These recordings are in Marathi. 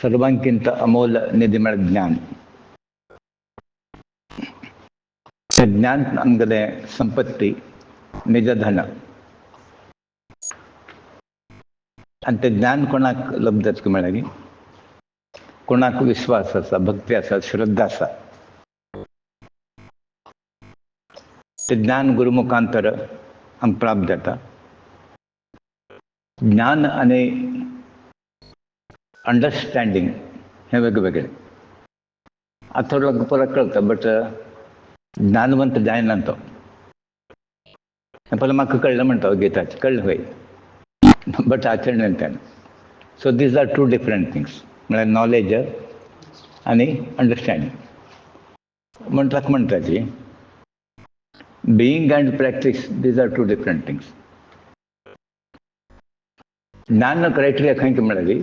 ಸರ್ವಾಂಕ್ಕಿಂತ ಅಮೂಲ್ಯ ನಿಧಿಮಳ ಜ್ಞಾನ. ज्ञान अंगदे संपत्ती निज धन आणि ते ज्ञान कोणाक लब्धच मिळाली, कोणाक विश्वास असा, भक्ती असा, श्रद्धा असा. ते ज्ञान गुरुमुखांतर आम प्राप्त जाता. ज्ञान आणि अंडरस्टँडिंग हे वेगवेगळे. आता थोडं फरक कळतं, बट ज्ञानवंत जायना तो. पहिलं म्हाका कळलं म्हणतो गीताच, कळलं होय, बट आचरण त्यानं. So these are two different things. म्हणजे नॉलेज आणि अंडरस्टँडिंग म्हणतात जी being and practice, these are two different things. ज्ञान क्रायटेरिया खंय मिळाली,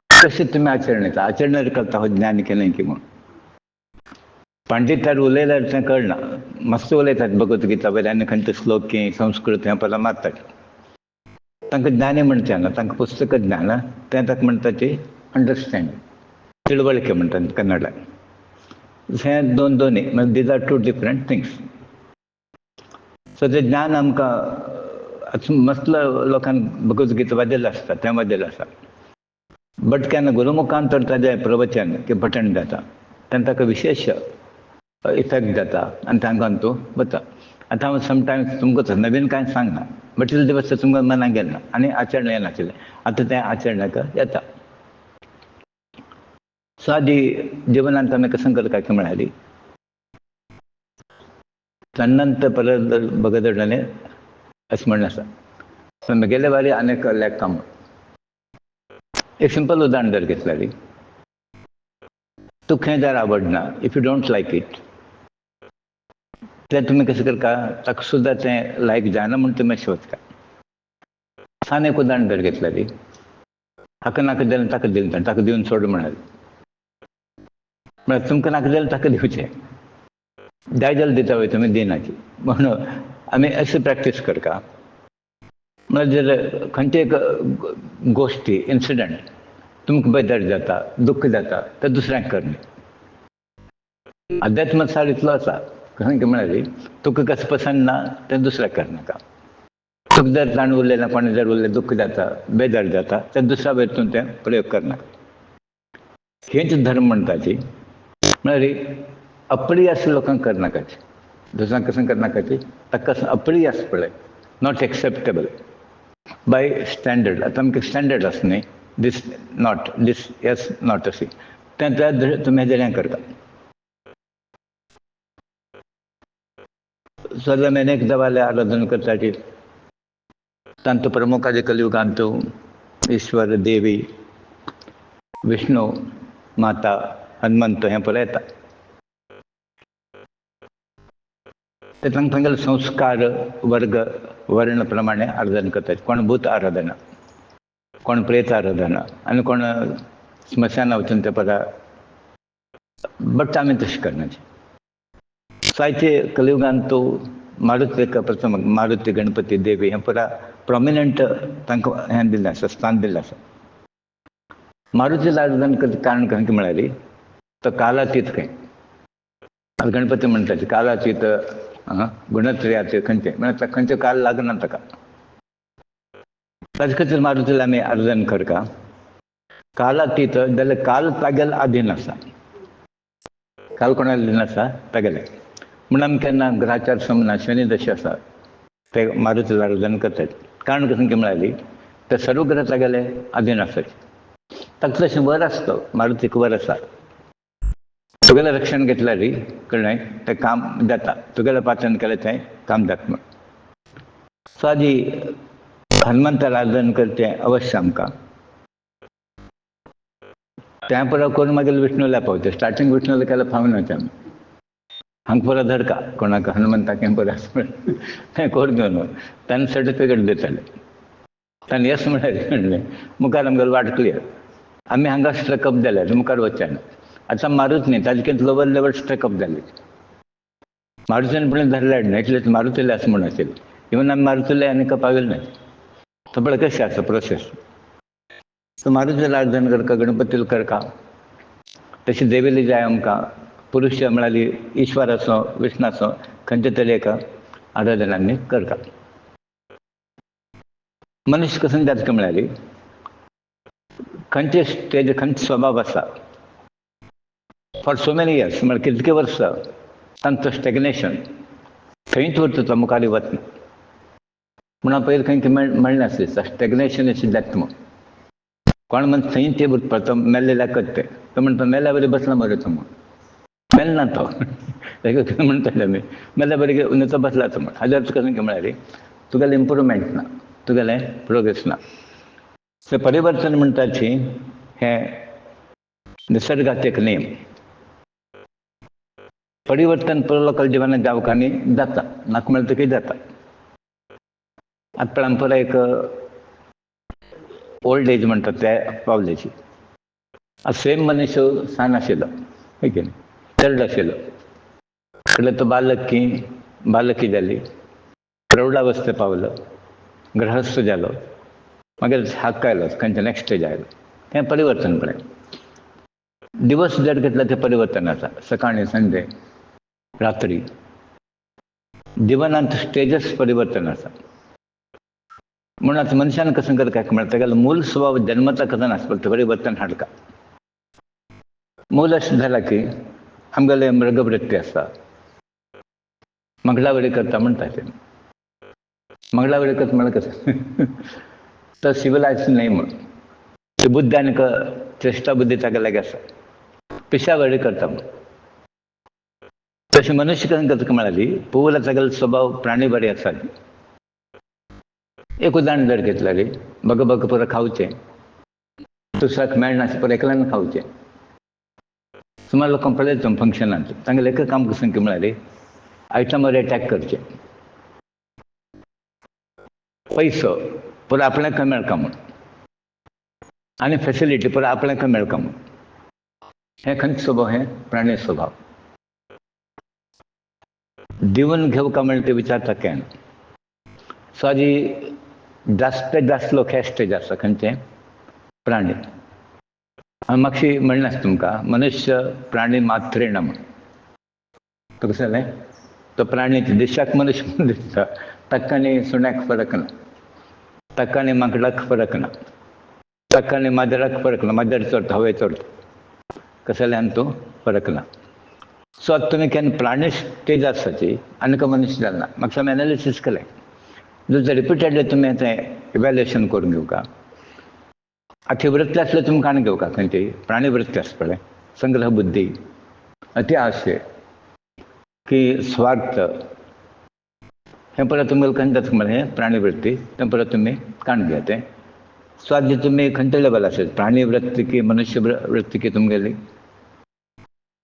कशी तुम्ही आचरण करता हो ज्ञान केलं की म्हणून. पंडितार उलयल्यार तें कळना, मस्त उलयतात भगवद्गीता वयल्यान खंयचे श्लोक की संस्कृत हें पयला मारतात. तांकां ज्ञानी म्हणचे ना, तांकां पुस्तक ज्ञान तें ताका म्हणटा ती अंडरस्टँडिंग, तिळवळके म्हणटात कन्नडान. हें दोन्ही म्हणजे these are two different things. So तें ज्ञान आमकां मसलो लोकांक भगवद्गीता वाजेल्लो आसता, तें वाजेल्लो आसा. बट केन्ना गुरुमुखांतर ताजें प्रवचन की पठण जाता तेन्ना ताका विशेष इफेक्ट जाता आनी तांकां तूं वता. आतां हांव समटायम्स तुमकां नवीन कांय सांगना, बट इतले दिवस तुमकां मनाक गेलना आनी आचरण येनाशिल्लें. आतां तें आचरणाक येता. सो आदी जिवनांत आमी कसं करपाक मिळाली, तन्नंत परत भगदडणे अशें म्हणून आसा. सो म्हगेले वारी अनेक लेख काम. एक सिंपल उदाहरण जर घेतल्यार, तूं खंय जर आवडना, if you don't like it, तें तुमी कशें करता, ताका सुद्दां तें लायक जायना म्हणून तुमी अशें वचता. सान एक उदाहरण जर घेतल्यार, हाका नाका जाल्यार ताका दिलें, ताका दिवन सोड म्हणाले. म्हळ्यार तुमकां नाका जाल्यार ताका दिवचें, जाय जाल्यार दिता वय तुमी, दिनाची. म्हणून आमी अशी प्रॅक्टीस करता. म्हणजे जर खंयची एक गोष्टी, इन्सिडंट तुमकां बेजार जाता, दुख्ख जाता, तें दुसऱ्यांक करना. अध्यात्म साडीतलो आसा खंय म्हळ्यार तुका कसं पसंद ना तें दुसऱ्याक करनाका. तुका जर ताण उरलें, कोणें जर उरलें, दुख्ख जाता, बेजार जाता, तें दुसऱ्या वयरतून तें प्रयोग करनाका. हेंच धर्म म्हणटाची. म्हळ्यार अप्रिय अशें लोकांक करनाकाची, दुसऱ्यांक कसं करनाकाची, ताका कसं अप्रिय आसा पळय, नॉट एक्सेप्टेबल बाय स्टँडर्ड. आतां आमकां स्टँडर्ड आसा न्ही, दीस नॉट, दीस येस नॉट अशी, तें तुमी हेजेर हें करता. सगळे अनेक देवाले आराधना करताची. तांतू प्रमुखाचे कलियुगांतू ईश्वर, देवी, विष्णू, माता, हनुमंत हें पळय येता. ते तांगेले संस्कार, वर्ग, वर्ण प्रमाणे आराधना करतात. कोण भूत आराधना, कोण प्रेत आराधना, आनी कोण स्मशाना वचून ते पदा. बट आमी तशें करनाचे. आयचे कलियुगांतू मारुती प्रथम, मारुती, गणपती, देवी हें पुरा प्रॉमिनंट तांकां हें दिल्लें आसा, स्थान दिल्लें आसा. मारुतीला आराधना करता कारण खंय म्हळ्यार तो कालातीत खंय. आतां गणपती म्हणटाचे कालातीत, गुणत्रयातीत खंयचे, म्हळ्यार खंयचे काल लागना ताका. ताजे खातीर मारुतीला आमी आराधना करता. कालातीत जाल्यार काल तागेले अधीन आसा. काल कोणाले अधीन आसा, तागेले. म्हणून आमी केन्ना ग्रहाचार समना, शनी दशा आसा ते मारुतीला आराधना करतात. कारण कसं म्हळ्यार ते सर्व ग्रह तागेले अधीन आसात. ताका तशें वर आसता, मारुतीक वर आसा. तुगेलें रक्षण घेतल्यार कळ्ळें तें काम जाता. तुगेलें पातन केलें तें काम जाता म्हण. सो आदी हनुमंताला आराधना करचें अवश्य आमकां. त्या पुरो करून मागीर विष्णूला पावता. स्टार्टींग विष्णूला केल्यार फावनाचें आमी. हांगा पुरो धरका कोणाक हनुमंताक हें बरें आसा म्हण तें कोर घेवन ताणें सर्टिफिकेट दितालें. ताणें येस म्हळ्यार मुखार आमगेली वाट क्लियर. आमी हांगा स्ट्रकअप जाल्यार मुखार वचचें ना. आतां मारूत न्ही, ताजे कितें लोवर लेवल स्ट्रकअप जालें. मारुतीन पुणें धरल्यार न्ही, इतलें मारुतीले आसा म्हण आशिल्लें. इवन आमी मारुतीले आनीक पाविल्ले ना. तो पळय कशें आसा प्रोसेस. सो मारुतीला आराधन करता, गणपतीला करता, तशी देवेली जाय आमकां पुरुश म्हळ्याली ईश्वर असो विष्णू असो खंयचे तरी एका आराधनांनी करता. मनुष्य कसं जाता म्हळ्याली खंयचे तेजे खंयचे स्वभाव आसा फॉर सो मेनी इयर्स म्हळ्यार कितके वर्स तांचो स्टॅग्नेशन थंयच उरता तो मुखारी वतना. म्हणून पयलीं खंय म्हणलें नासलें स्टॅग्नेशन इज डेथ म्हणून. कोण म्हणटा थंय ते उरता तो मेल्लेल्या ते तो म्हणटा मेल्या बरी बसला मरे तो म्हणून. मेल ना तो म्हणटाले आमी मेल्या बरी उंचो बसला तो म्हण. हाजार तुका सांगता म्हळ्यार तुगेलें इम्प्रुवमेंट ना, तुगेलें प्रोग्रेस ना. सो परिवर्तन म्हणटाची हें निसर्गाचो एक नेम. परिवर्तन लोकल जिवनात जावकांनी जाता, नाका म्हणटा की जाता. आतां परंपरा एक ओल्ड एज म्हणटा ते पावलेची. सेम मनीस सान आशिल्लो ओके चड आशिल्लो म्हणल्यार तो बालकी जाली, प्रौढावस्थे पावलो, ग्रहस्थ जालो, मागीर हाक्क आयलो खंयच्या नॅक्स्ट स्टेज आयलो. हें परिवर्तन पळय. दिवस जर घेतला ते परिवर्तन आसा. सकाळी संजे रात्री जिवनांत स्टेजस परिवर्तन आसा. म्हणून आतां मनशान कसं करता म्हणटा तेगेलो मूल स्वभाव जन्मता कसं नासता ते परिवर्तन हाडटा. मूल अशें जाला की आमगेले मृगवृत्ती आसता. मंगळावळी करता म्हणटा ते. मंगळावळी करता म्हळ्यार कसं तो सिविलायज न्हय म्हणून. ते बुद्धी आनीक चेष्टा बुद्धी तागे लागीं आसा. पिशावळी करता म्हणून. तशें मनुश्य कसं करता म्हळ्यार पूल तागेलो स्वभाव प्राणी बरी आसा. एक उदाहरण जर घेतल्यार बग बग पुरो खावचें, दुसऱ्याक मेळना पुरो एकल्यान खावचें. सुमार लोकांक पळयता फंक्शनांत तांगेलें एक काम कसं म्हळ्यार आयटमार अटॅक करचें. पयसो पुरो आपल्याक मेळका म्हूण आनी फॅसिलिटी पुरो आपल्याक मेळका म्हूण. हें खंयचो स्वभाव? हें प्राणी स्वभाव. दिवन घेवका म्हणटा ते विचारता केन्ना. सो हाजी जास्त लोक हे स्टेज आसा खंयचे प्राणी. हांवें मागशी म्हणलें आसता तुमकां मनुश्य प्राणी मात्रेण म्हणून. तो कसो जालें तो प्राणी दिशाक मनुश्य म्हणून दिसता. ताका आनी सुण्याक फरक ना, ताका आनी माकडाक फरक ना, ताका आनी माजराक फरक ना. माजर चरता हवे चरता कसल्यान तो फरक ना. सो आतां तुमी केन्ना प्राणी स्टेज आसाची आनीक मनुश्य जालना. मागीर हांवें एनालिसीस केलें. जर रिपिटेडली तुमी तें इवॅल्युएशन करून घेवका. आखी वृत्ती आसल्यार तुमी काण घेवका खंयची प्राणी वृत्ती आसा पळय संग्रह बुद्धी, अति आशय की स्वार्थ हें परत तुमगेलें खंय जाता म्हळ्यार हें प्राणी वृत्ती तें परत तुमी काण घेयात. सो आज तुमी खंयच्या लेवल आसा प्राणी वृत्ती की मनुश्य वृत्ती की तुमगेली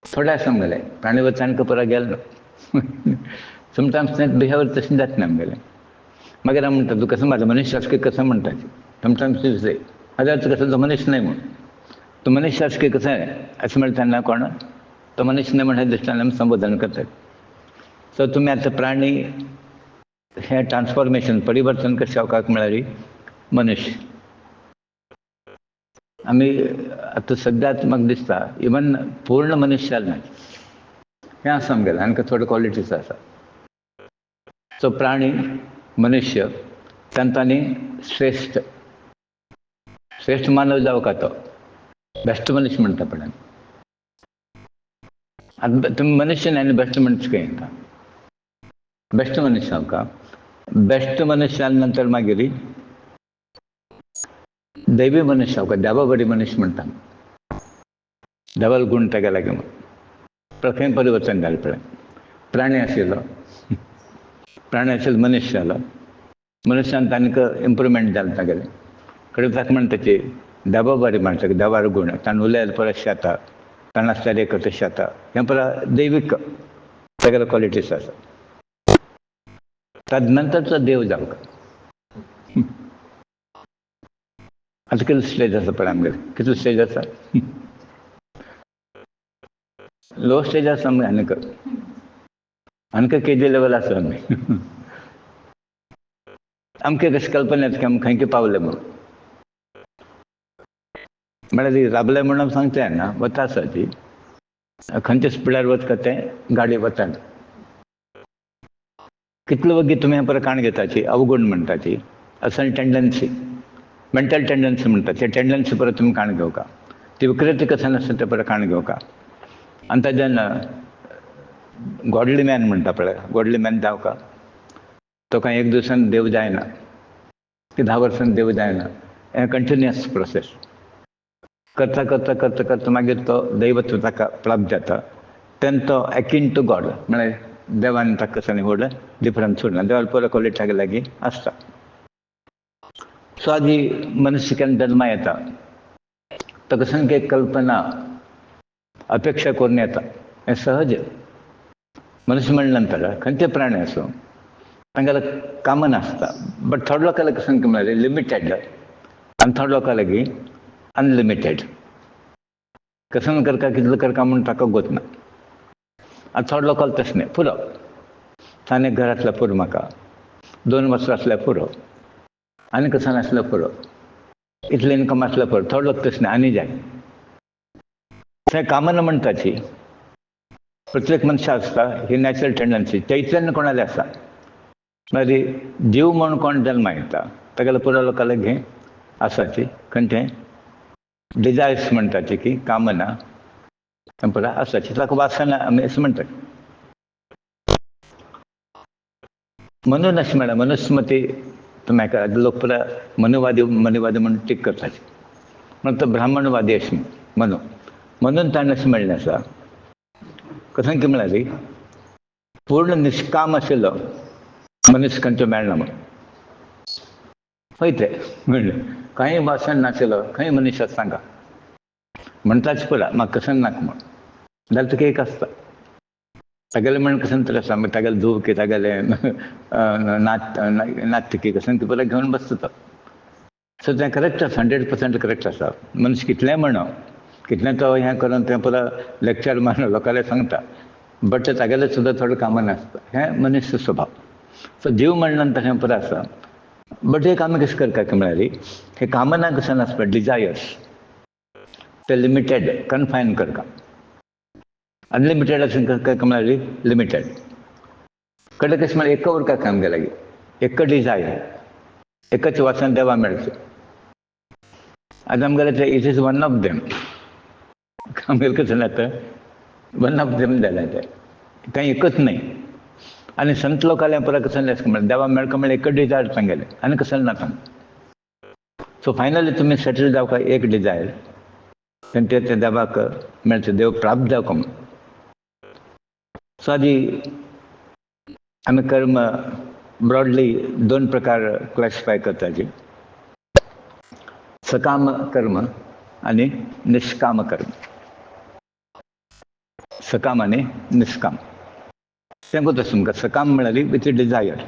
थोडे आसा आमगेले प्राणी वृत्ती आनीक पुरो गेलो ना. समटायम्स तें बिहेवियर तशें जाता आमगेलें. मागीर हांव म्हणटा तूं कसं म्हाजो मनुश्य आसा की कसं म्हणटा. समटायम्स यू से हजार तूं कसो तो मनुश्य न्हय म्हणून. तो मनुश्य आसा की कसं अशें म्हणटा तेन्ना कोण तो मनुश्य न्हय म्हणून हे दृश्टान आमी संबोधन करतात. सो तुमी आतां प्राणी हें ट्रान्सफॉर्मेशन परिवर्तन कशें जावपाक म्हळ्यार मनुश्य आमी आतां सद्याक म्हाका दिसता इवन पूर्ण मनुश्य जाले ना. हें आसा आमगेलें आनीक थोडे क्वॉलिटीज आसा. सो प्राणी मनुश्य तांच्यांनी श्रेश्ठ मानव जावका तो बेस्ट मनुश्य म्हणटा पण आतां तुमी मनुश्य न्हय आनी बेस्ट मनुश्य खंय येता. बेस्ट मनुश्य जावका. बेस्ट मनुश्य जाले नंतर मागीर दैवी मनुश्य जावका. देवा बरी मनुश्य म्हणटा. देवाल गूण तागे लागीं म्हणून खंय परिवर्तन जालें पळय. प्राणी आशिल्लो मनुश्य जालो. मनुश्यान आनीक इम्प्रुवमेंट जालें तागेलें कडेन ताका म्हणटा तेची देवा बरी म्हणटा देवार गूण ताणें उलयलें परत शेता ताणें आसल्यार एक तशें जाता. हें परत दैवीक तागेले क्वॉलिटीज आसा. ताजे नंतर तो देव जावका. आतां कितलो स्टेज आसा पळय आमगेले कितलो स्टेज आसा. लो स्टेज आसा आमगे आनीक केजी लेवल आसा आमी. आमकां कशी कल्पना येता की आमी खंयचे पावले म्हणून. म्हळ्यार राबले म्हणून सांगते ना वता आसाची खंयच्या स्पिडार वचता तें गाडी वता कितलो वगी तुम्ही परत काण घेताची अवगुण म्हणटाची असन टेंडन्सी मेंटल टेंडन्सी म्हणटा ते टेंडन्सी परत तुम्ही काण घेवका ती विकृती कसन आसता ते परत काण घेवका आनी ताच्यान गॉडली मॅन म्हणटा पळय गॉडली मॅन जावका तो काय एक दिवसान देव जायना की 10 वर्सान देव जायना हे कंटिन्युअस प्रोसेस करता करता करता करता मागीर तो दैवत्व ताका प्राप्त जाता तेन्ना तो एकीन टू गॉड म्हळ्यार देवान ताका कसं व्हड डिफरन्स सोडना देवाल पुरो क्वॉलिटी लागीं आसता सो आदी मनुष्य केन्ना जल्मा येता ताका संख्य एक कल्पना अपेक्षा करून येता हें सहज मनुष्य म्हणल्या नंतर खंयचे प्राणी असो तांकां कामन आसता बट थोड्या लोकां लागीं संख्या म्हळ्यार लिमिटेड आनी थोड्या लोकां लागीं अनलिमिटेड कसन करता कितलो करता म्हणून ताका गोत ना आनी थोड्या लोकांक तशें न्ही पुरो ताणें एक घर आसल्यार पुरो म्हाका 2 वस्त्र आसल्यार पुरो आनी कसन आसल्यार पुरो इतलें इनकम आसल्यार पुरो थोडे लोक तशें न्ही आनी जाय थंय कामना म्हणटाची प्रत्येक मनशा आसता ही नॅचरल टेंडन्सी चैतन्य कोणाले आसा म्हळ्यार जीव म्हणून कोण जल्मा येता तागेलो पुरो लोकां लागीं आसाची खंयचें डिजायर्स म्हणटाची की कामना पुरा आसाची ताका वासना आमी अशें म्हणटात म्हणून अशें म्हळ्यार मनुस्मृती तुमी आयकला लोक पुरा मनुवादी म्हणून टीक करतात म्हणून तो ब्राह्मणवादी अशें म्हणून ताणें अशें म्हणलें आसा कशें की म्हळ्यार पूर्ण निश्काम आशिल्लो मनीस खंयचो मेळना म्हणून हय तें म्हणलें कांय वासन नाशिल्लो खंय मनीस आसा सांगा म्हणटाच पुरा म्हाका कसन नाका म्हण जाल्यार तुका एक आसता तागेलें म्हण कसन तर आसा मागीर तागेलें धूव की तागेलें नाट्य की कसन ती पुरा घेवन बसता तो सो तें करेक्ट आसा 100% करेक्ट आसा मनीस कितलेंय म्हणो कितलें तो हें करून तें पुरा लेक्चर मारून लोकांक सांगता बट तागेलें सुद्दां थोडें कामन आसता हें मनीस स्वभाव सो जीव म्हणल्या नंतर हें पुरो आसा बट एक आमी कशें करता की म्हळ्यार हे कामना कसन आसता डिजायर्स ते लिमिटेड कन्फायन करता अनलिमिटेड अशें करता म्हळ्यार लिमिटेड कडेन कशें म्हळ्यार एक उरता आमगे लागीं एक डिजायर एकच वासन देवा मेळचें आतां आमगेलें तें it is one of them आमगेलें कशें जाता वन ऑफ देम जालें तें कांय एकच न्ही आनी संत लोकांलें परत कशें म्हळ्यार देवा मेळका म्हळ्यार एकच डिजायर सांगेलें आनी कशें ना सो फायनली तुमी सेटल जावका एक डिजायर तें ते देवाक मेळचें देव प्राप्त जावका म्हूण सो आदी आमी कर्म ब्रॉडली 2 प्रकार क्लासिफाय करताची सकाम कर्म आनी निश्काम कर्म सकाम आनी निश्काम तें तशें तुमकां सकाम म्हळ्यार विथ डिजायर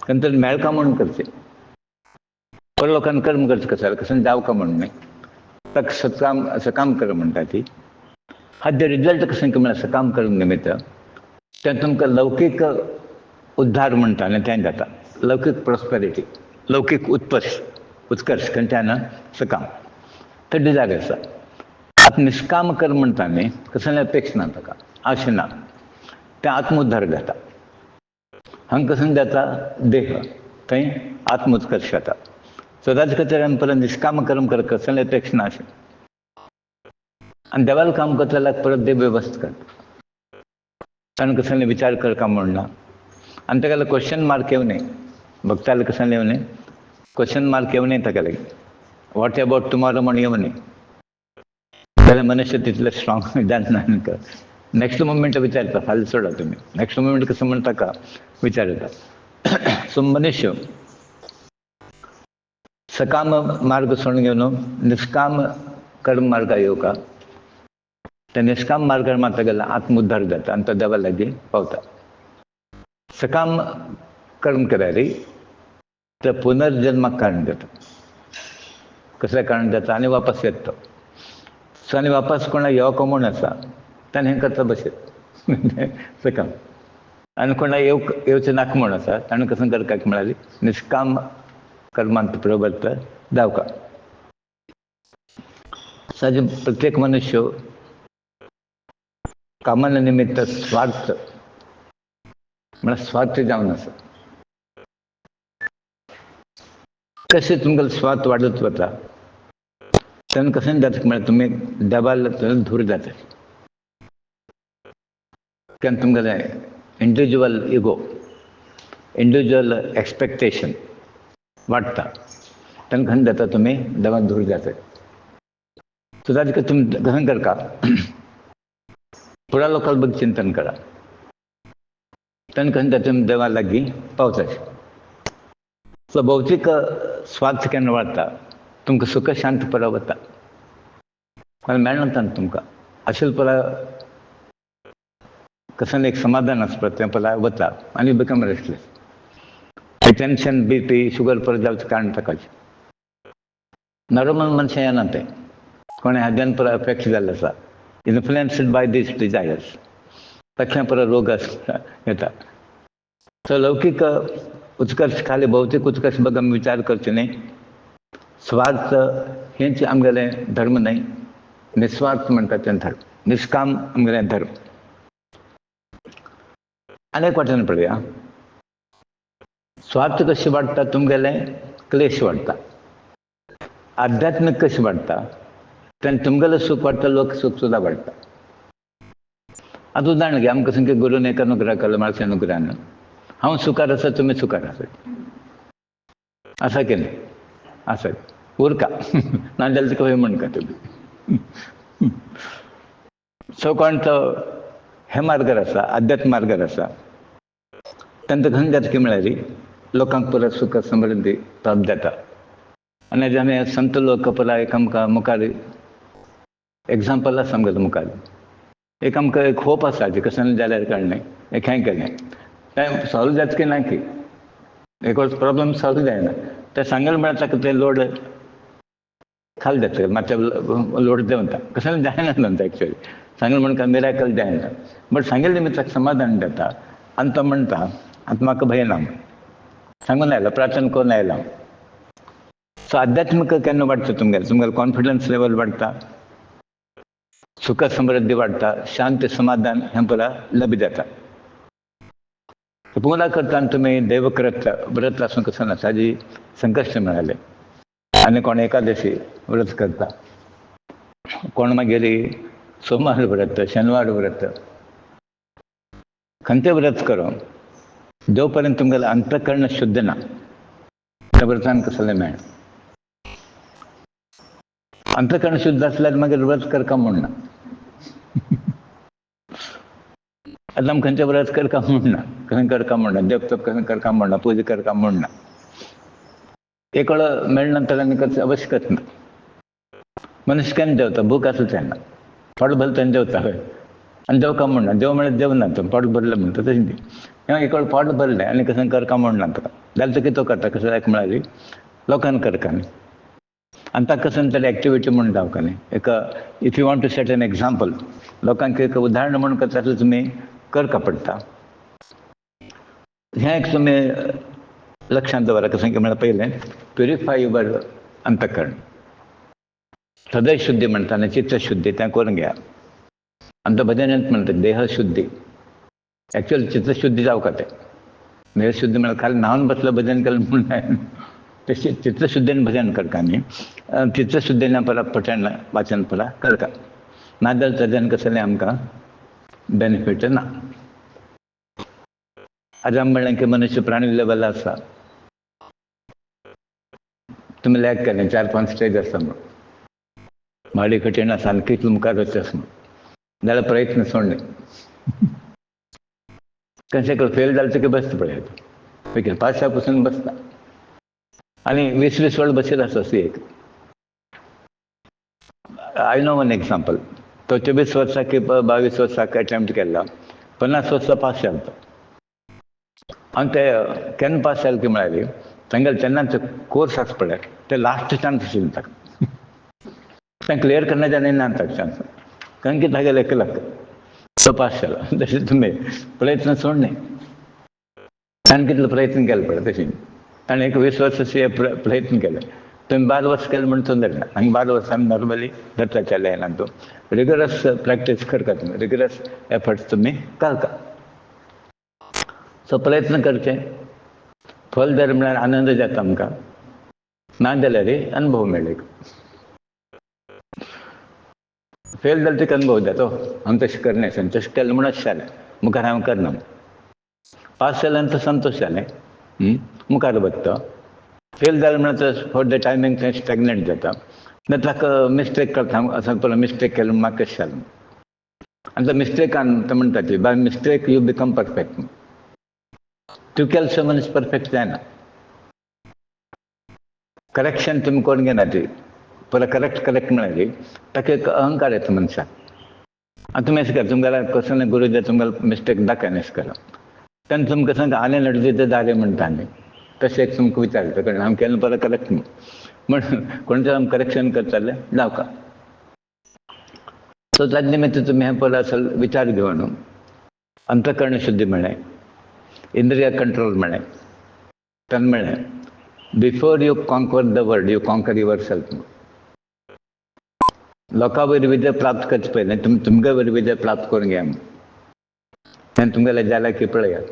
खंय तरी मेळका म्हणून करचें बरो लोकांनी कर्म करचें कशें कशें जावका म्हणून न्ही ताका सकाम कर्म म्हणटा ती हाचे रिजल्ट कशें की म्हळ्यार सकाम कर्म निमित्त तें तुमकां लौकीक उद्धार म्हणटा आनी तें जाता लौकीक प्रॉस्पेरिटी लौकीक उत्कर्श खंयच्यान सकाम ते डिजायर आसा आतां निश्काम कर्म म्हणटा न्ही कसले अपेक्षा ना ताका आशा ना तें आत्मोद्धार जाता हांगा कशें जाता देह थंय आत्मोत्कर्श जाता सो ताचे खातीर आमी परत निश्काम कर्म करता कसले अपेक्षा ना अशें आनी देवालें काम करता जाल्यार परत देव वेवस्था करता ताणें कसले विचार करता म्हणना आनी ताका क्वेश्चन मार्क येवं न्ही भक्ताले कसले येवं न्ही क्वेश्चन मार्क येवं न्ही ताका लागीं वॉट अबाउट टुमॉरो म्हण येवं न्ही जाल्यार मनुश्य तितलें स्ट्रॉंग जायना नेक्स्ट मुमेंट विचारता फाल्यां सोडा तुमी नेक्स्ट मुमेंट कसं म्हण ताका विचार येता सो मनुष्य सकाम मार्ग सोडून घेवन निश्काम कर्म मार्गार येवका त्या निश्काम मार्गार मात गेला आत्मोद्धार जाता आनी तो देवा लागीं पावता सकाम कर्म केल्यार ते पुनर्जन्माक कारण जाता कसलें कारण जाता आनी वापस येता तो सो आनी वापस कोणाक येवको म्हूण आसा ताणें हें करता बशें सकाम आनी कोणाक येवचें नाका म्हूण आसा ताणें कसं करता म्हळ्यार निश्काम कर्मांत प्रवृत्त जावका सहज प्रत्येक मनुष्य कामाला निमित्त स्वार्थ मला स्वार्थ जाऊन असं कसे तुमचा स्वार्थ वाढत होता त्यानं कसं जातं मला तुम्ही डबाला धूर जाते कारण तुमचं इंडिव्हिज्युअल इगो इंडिव्हिज्युअल एक्सपेक्टेशन वाटता त्यांना खंड जाता तुम्ही डबा धूर जाते तुझा तुम्ही कसं कर का थोड्या लोकांना बघ चिंतन करा त्यांना कसं तुम्ही देवा लागी पावसाचे तो भौतिक स्वार्थ केन्ना वाढता तुमकां सुख शांत परा वता मेळना तुमकां अशें परा कसं एक समाधान आसता तें परा वता आनी become restless tension BP sugar पर जावचं कारण ताकाच नॉर्मल मनशां येना तें कोणें हाद्यान परा अफेक्ट जाल्लें आसा इन्फ्लुएन्स्ड बाय दीस डिजायर्स तशें परा रोग येता सो लौकीक उत्कर्श खाली भौतिक उत्कर्श बघ आमी विचार करचे न्ही स्वार्थ हेंच आमगेले धर्म न्ही निस्वार्थ म्हणटा तें धर्म निष्काम आमगेले धर्म अनेक वाटेन पळया स्वार्थ कशें वाडटा तुमगेले क्लेश वाडटा आध्यात्मिक कशें वाडटा तेन्ना तुमगेलें सूख वाडटा लोक सूख सुद्दां वाडटा आतां उदाहरण घे आमकां सांग गुरून एक अनुग्रह केलो मार्शे अनुग्रहान हांव सुखार आसा तुमी सुखार आसात आसा की न्ही आसात उरका नाजाल्यार तुका खंय म्हणका तुमी सो कोण तो हे मार्गार आसा आध्यात्म मार्गार आसा तेन्ना खंय जाता की म्हळ्यार लोकांक परत सुख समृद्धी प्राप्त जाता आनी हेजे आमी संत लोक परा एक आमकां मुखार एग्जाम्पल आसा आमगेले मुखार एक आमकां एक होप आसा जे कशें जाल्यार कळ्ळें एक हें केलें तें सॉल्व जाता की ना की एक वर्स प्रॉब्लम सॉल्व जायना तें सांगलें म्हळ्यार ताका तें लोड खाली जाता मातशें लोड देंवता कशें जायना म्हणटा एक्चुअली सांगलें म्हणटा मिराकल जायना बट सांगिल्लें निमित्त ताका समाधान जाता आनी तो म्हणटा आतां म्हाका भंय ना सांगून आयलो प्रार्थना करून आयला सो आध्यात्मिक केन्ना वाडटा तुमगेलें कॉन्फिडन्स लेवल वाडटा सुख समृद्धी वाडटा शांती समाधान हें परा लभ जाता पूजा करतना तुमी देव करत व्रत आसूं कसं नासा जी संकश्ट मेळाले आनी कोण एकादशी व्रत करता कोण मागीर सोमार व्रत शेनवार व्रत खंयचें व्रत करो जो पर्यंत तुमगेलें अंतकरण शुद्ध ना त्या व्रतान कसलें मेळना अंतकरण शुद्ध आसल्यार मागीर व्रत करता म्हणना आतां आमी खंयचें व्रत करता म्हणना खंय करता म्हणना देवतप खंय करता म्हणना पुजा करता म्हणना एक वेळ मेळना तर आमी अवश्य करना मनुष्य केन्ना देंवता भूक आसूं तेन्ना पोट भरलें तेन्ना देंवता हय आनी देवका म्हणना देव म्हळ्यार देवना तो पोट भरलें म्हणटा तशें ती एक वेळ पोट भरलें आनी कशें करता म्हणना तुका जाल्यार तो कितें करता कशें एक म्हळ्यार लोकांक करता न्ही आनी ताका कसं तरी एक्टिविटी म्हणटा हांव न्ही एक if you want to set an example लोकांक एक उदाहरण म्हणून करता तुमी करता पडटा हें एक तुमी लक्षांत दवरा कशें की म्हळ्यार पयलें प्युरिफाय युवर अंतकरण हृदय शुद्धी म्हणटा आनी चित्त शुद्धी तें करून घेया आमच्या भजनांत म्हणटा देह शुद्धी एक्चुअली चित्त शुद्धी जावका तें देह शुद्धी म्हळ्यार खाली न्हावन बसलं भजन केलें म्हणून तशें चित्तशुद्धीन भजन करता न्ही चित्तशुद्धीन परा पठण वाचन परा करता नाजाल्यार तेज्यान कसलें आमकां बेनिफीट ना आज आमी म्हणलें की मनुष्य प्राणी लेवल आसा तुमी लॅक केलें 4-5 स्टेज आसा म्हणून माडी कठीण आसा आनी कितलो मुखार वचचें आसा म्हणून जाल्यार प्रयत्न सोडले कशें करून फेल जालें की बसता पळयात ओके 5 पसून बसता आनी 20-20 वर्स बसीर आसा एक आय नो वन एग्जाम्पल तो 24 वर्सां की 22 वर्साक अटेम्प्ट केला 50 वर्सां पास जालो तो आनी ते केन्ना पास जालें की म्हळ्यार तांगेले तेन्नाच कोर्स आसा पळय ते लास्ट चान्स आशिल्लो ताका तें क्लियर करना जाल्यार ना ताका चान्स कारण की तागेले एक लक तो पास जालो तशें तुमी प्रयत्न सोडले ताणें कितलो प्रयत्न केलो पळय तशें ताणें एक 20 वर्सां प्रयत्न केले तुम्ही 12 वर्स केलं म्हणून ತೊಂದರೆ ಇಲ್ಲ. ಹಂಗೆ 12 ವರ್ಷ आम्ही नॉर्मली धरता चालले ಏನಂತು रिगरस प्रॅक्टिस करता तुम्ही, रिगरस एफर्ट्स तुम्ही करता. सो प्रयत्न करचे फल जर मिळालं आनंद जाता आमकां, ना जाल्यार अनुभव मेळ्ळे. फेल जालें ते अनुभव जातो. हांव तशें करना, तशें केलें म्हणून अशें जालें, मुखार हांव करना. पास जाल्यानंतर संतोश जालें, मुखार वता. फेल जालें म्हणून फॉर द टायमींग तें स्टॅग्नंट जाता. ना ताका मिस्टेक करता, असं पळय मिस्टेक केलें म्हाका कशें जालें. आनी त्या मिस्टेकान ते म्हणटा ती by mistake you become perfect. तूं केलें मनीस परफेक्ट जायना. करेक्शन तुम्ही कोण घेना ती परत करेक्ट म्हणाली ताका एक अहंकार येतो मनशाक. आनी तुमी अशें करा, तुमकां कसले गुरू जर तुमकां मिस्टेक दाखयना अशें करा, तेन्ना तुमकां सांग आलें नडजे ते दारे म्हणटा आमी तशें एक तुमकां विचारता कळ्ळें. हांव केलें परत करेक्ट म्हण कोणतरी आमी करेक्शन करताले जावका. सो ताजे निमित्त तुमी हें परत असल विचार घेवन अंतकरण शुद्धी म्हळें, इंद्रिय कंट्रोल म्हळें, तन म्हळें before you conquer the world you conquer your self. लोकां वयर विजय प्राप्त करचे पयलें तुमगे वयर विजय प्राप्त करून घ्या. तेन्ना तुमगेलें जाल्यार की पळयात.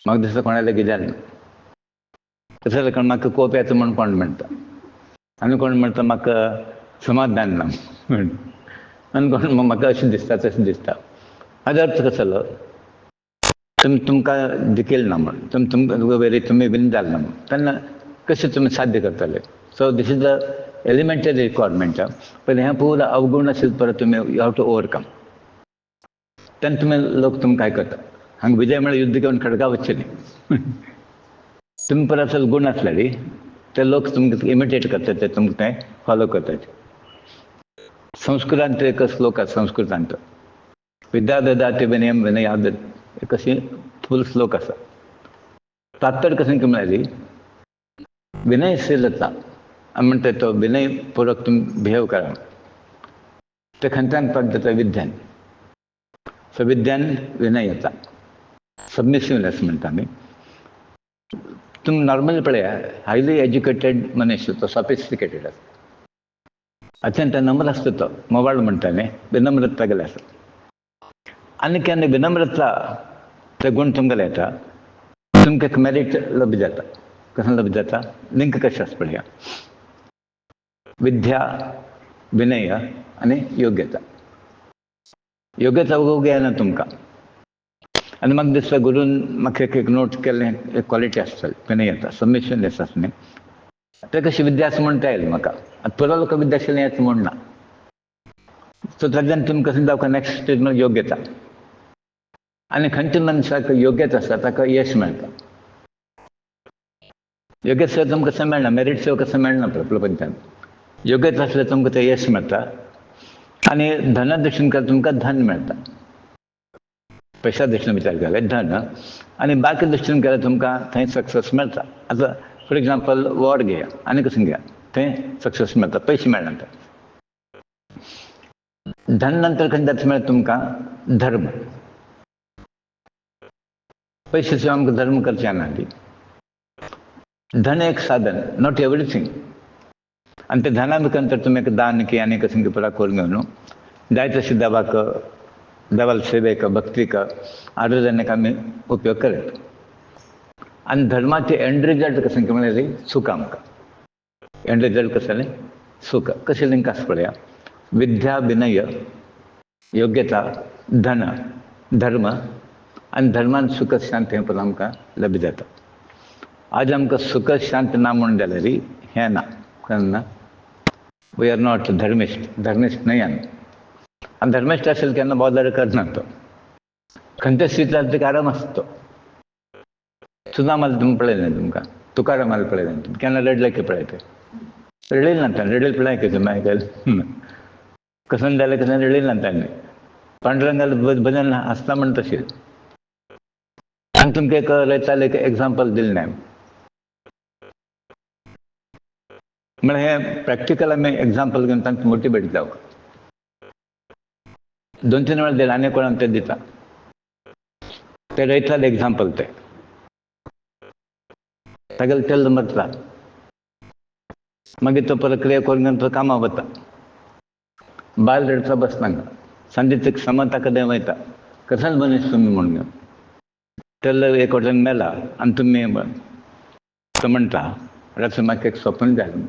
म्हाका दिसता कोणालें कितें जालें तशें जाल्यार म्हाका कोप येता म्हूण कोण म्हणटा, आनी कोण म्हणटा म्हाका समाधान ना म्हण, आनी कोण म्हाका अशें दिसता तशें दिसता. हाजो अर्थ कसो जालो तुमकां दिकेल ना म्हण, तुमकां वेरी तुमी विन जाल ना म्हण, तेन्ना कशें तुमी साध्य करतले. So this is the elementary requirement. पयलीं हें पुरो अवगुण आशिल्लें परत तुमी यू हॅव टू ओवरकम. तेन्ना तुमी लोक तुमकां आयकता. हांगा विजय म्हळ्यार युद्ध घेवन खडगा वचचें न्ही. तुमी परत असल गूण आसलेली ते लोक तुमकां इमिटेट करतात, ते तुमकां ते फॉलो करतात. संस्कृतांत एक श्लोक आसा संस्कृतांत विद्या ददाति विनयम विनयाद एक अशी फूल श्लोक आसा. तात्पर्य कशें म्हळ्यार विनयशीलता आमी म्हणटा तो विनय पूर्वक तुमी बिहेव करा ते खंयच्यान प्राप्त जाता विद्यान. सो विद्यान विनय येता. सबमिसिवनेस म्हणटा आमी. तुमी नॉर्मली पळया हायली एज्युकेटेड मनीस तो सॉफिस्टिकेटेड आसता, अत्यंत नम्र आसता तो मोवाळ म्हणटा न्ही, विनम्रता गेले आसा. आनी केन्ना विनम्रता ते गूण तुमगेले येता तुमकां एक मेरीट लभ जाता. कशें लभ जाता? लिंक कशें आसा पळया विद्या विनय आनी योग्यता. योग्यता उगोवंक येना तुमकां. आनी म्हाका दिसता गुरून म्हाका एक नोट केल्लें एक क्वॉलिटी आसतली विनय येता सबमिशननेस आसा न्ही, ते कशी विद्या आसा म्हणटा येयलें म्हाका. आतां पुरो लोक विद्या आशिल्लें येता म्हूण ना. सो ताच्यान तुमी कशें जावं नॅक्स्ट स्टेज म्हळ्यार योग्यता. आनी खंयच्या मनशाक योग्यता आसा ताका यश मेळटा. योग्य शिवाय तुमकां कसं मेळना, मेरीट शिवाय कसं मेळना प्रपंचान. योग्यता आसल्यार तुमकां तें यश मेळटा. आनी धना दृश्टीन केल्यार तुमकां धन मेळटा. पयशा दृश्टीन विचार केल्यार धन, आनी बाकी दृश्टीन केल्यार तुमकां थंय सक्सेस मेळटा. आतां फॉर एग्जाम्पल वॉर घेया आनी कशें घेया थंय सक्सेस मेळटा, पयशे मेळना. धन नंतर खंय जाता मेळटा तुमकां धर्म. पयशे शिवाय आमकां धर्म करचे ना. धन एक साधन, नॉट एवरीथींग. आनी ते धना भितर तर तुमी दान की आनी कशें पुरा करून घेवन जाय तशें देवाक देवाल सेवेक भक्तीक आराधनेक आमी उपयोग करत. आनी धर्माचे एंड रिजल्ट कशें म्हळ्यार सूख आमकां. एंड रिजल्ट कसं जालें सूख. कशें लिंक आसा पळया विद्या विनय योग्यता धन धर्म आनी धर्मान सुख शांती हें पळय आमकां लभ जाता. आज आमकां सुख शांत ना म्हूण जाल्यार हें ना कळना. वी आर नॉट धर्मिश्ट न्हय आमी. आनी धर्मिश्ट आशिल्लो केन्ना बॉदर करना तो. खंयच्या स्थितींत ताका आराम आसता तो. सुदामाल तुमी पळयलें तुमकां, तुकारामाल पळयलें तुमी केन्ना रडले की पळय ते रडयले ना ताणें. रडयले पळय की तुमी आयकलें कसं जालें कसं रडयले ना ताणें. पांडुरंगाल भजन आसता म्हण तशें. आनी तुमकां एक रयतालें एक एग्जाम्पल दिलें हांवें. म्हळ्यार हें प्रॅक्टिकल आमी एग्जाम्पल घेवन तांकां मोटिवेट जावं. 2-3 वेळा दिलें आनी कोणाक ते दिता. ते रयताले एग्जाम्पल ते तागेलें तेल मरता मागीर तो प्रक्रिया करून तो कामां वता. बाल रडता बसनाका, सांजे समा ताका देंवयता, कसाल मनीस तुमी म्हूण घेवन. तेल्लो एक वटेन मेला आनी तुमी तो म्हणटा रातचो म्हाका एक स्वप्न जालें.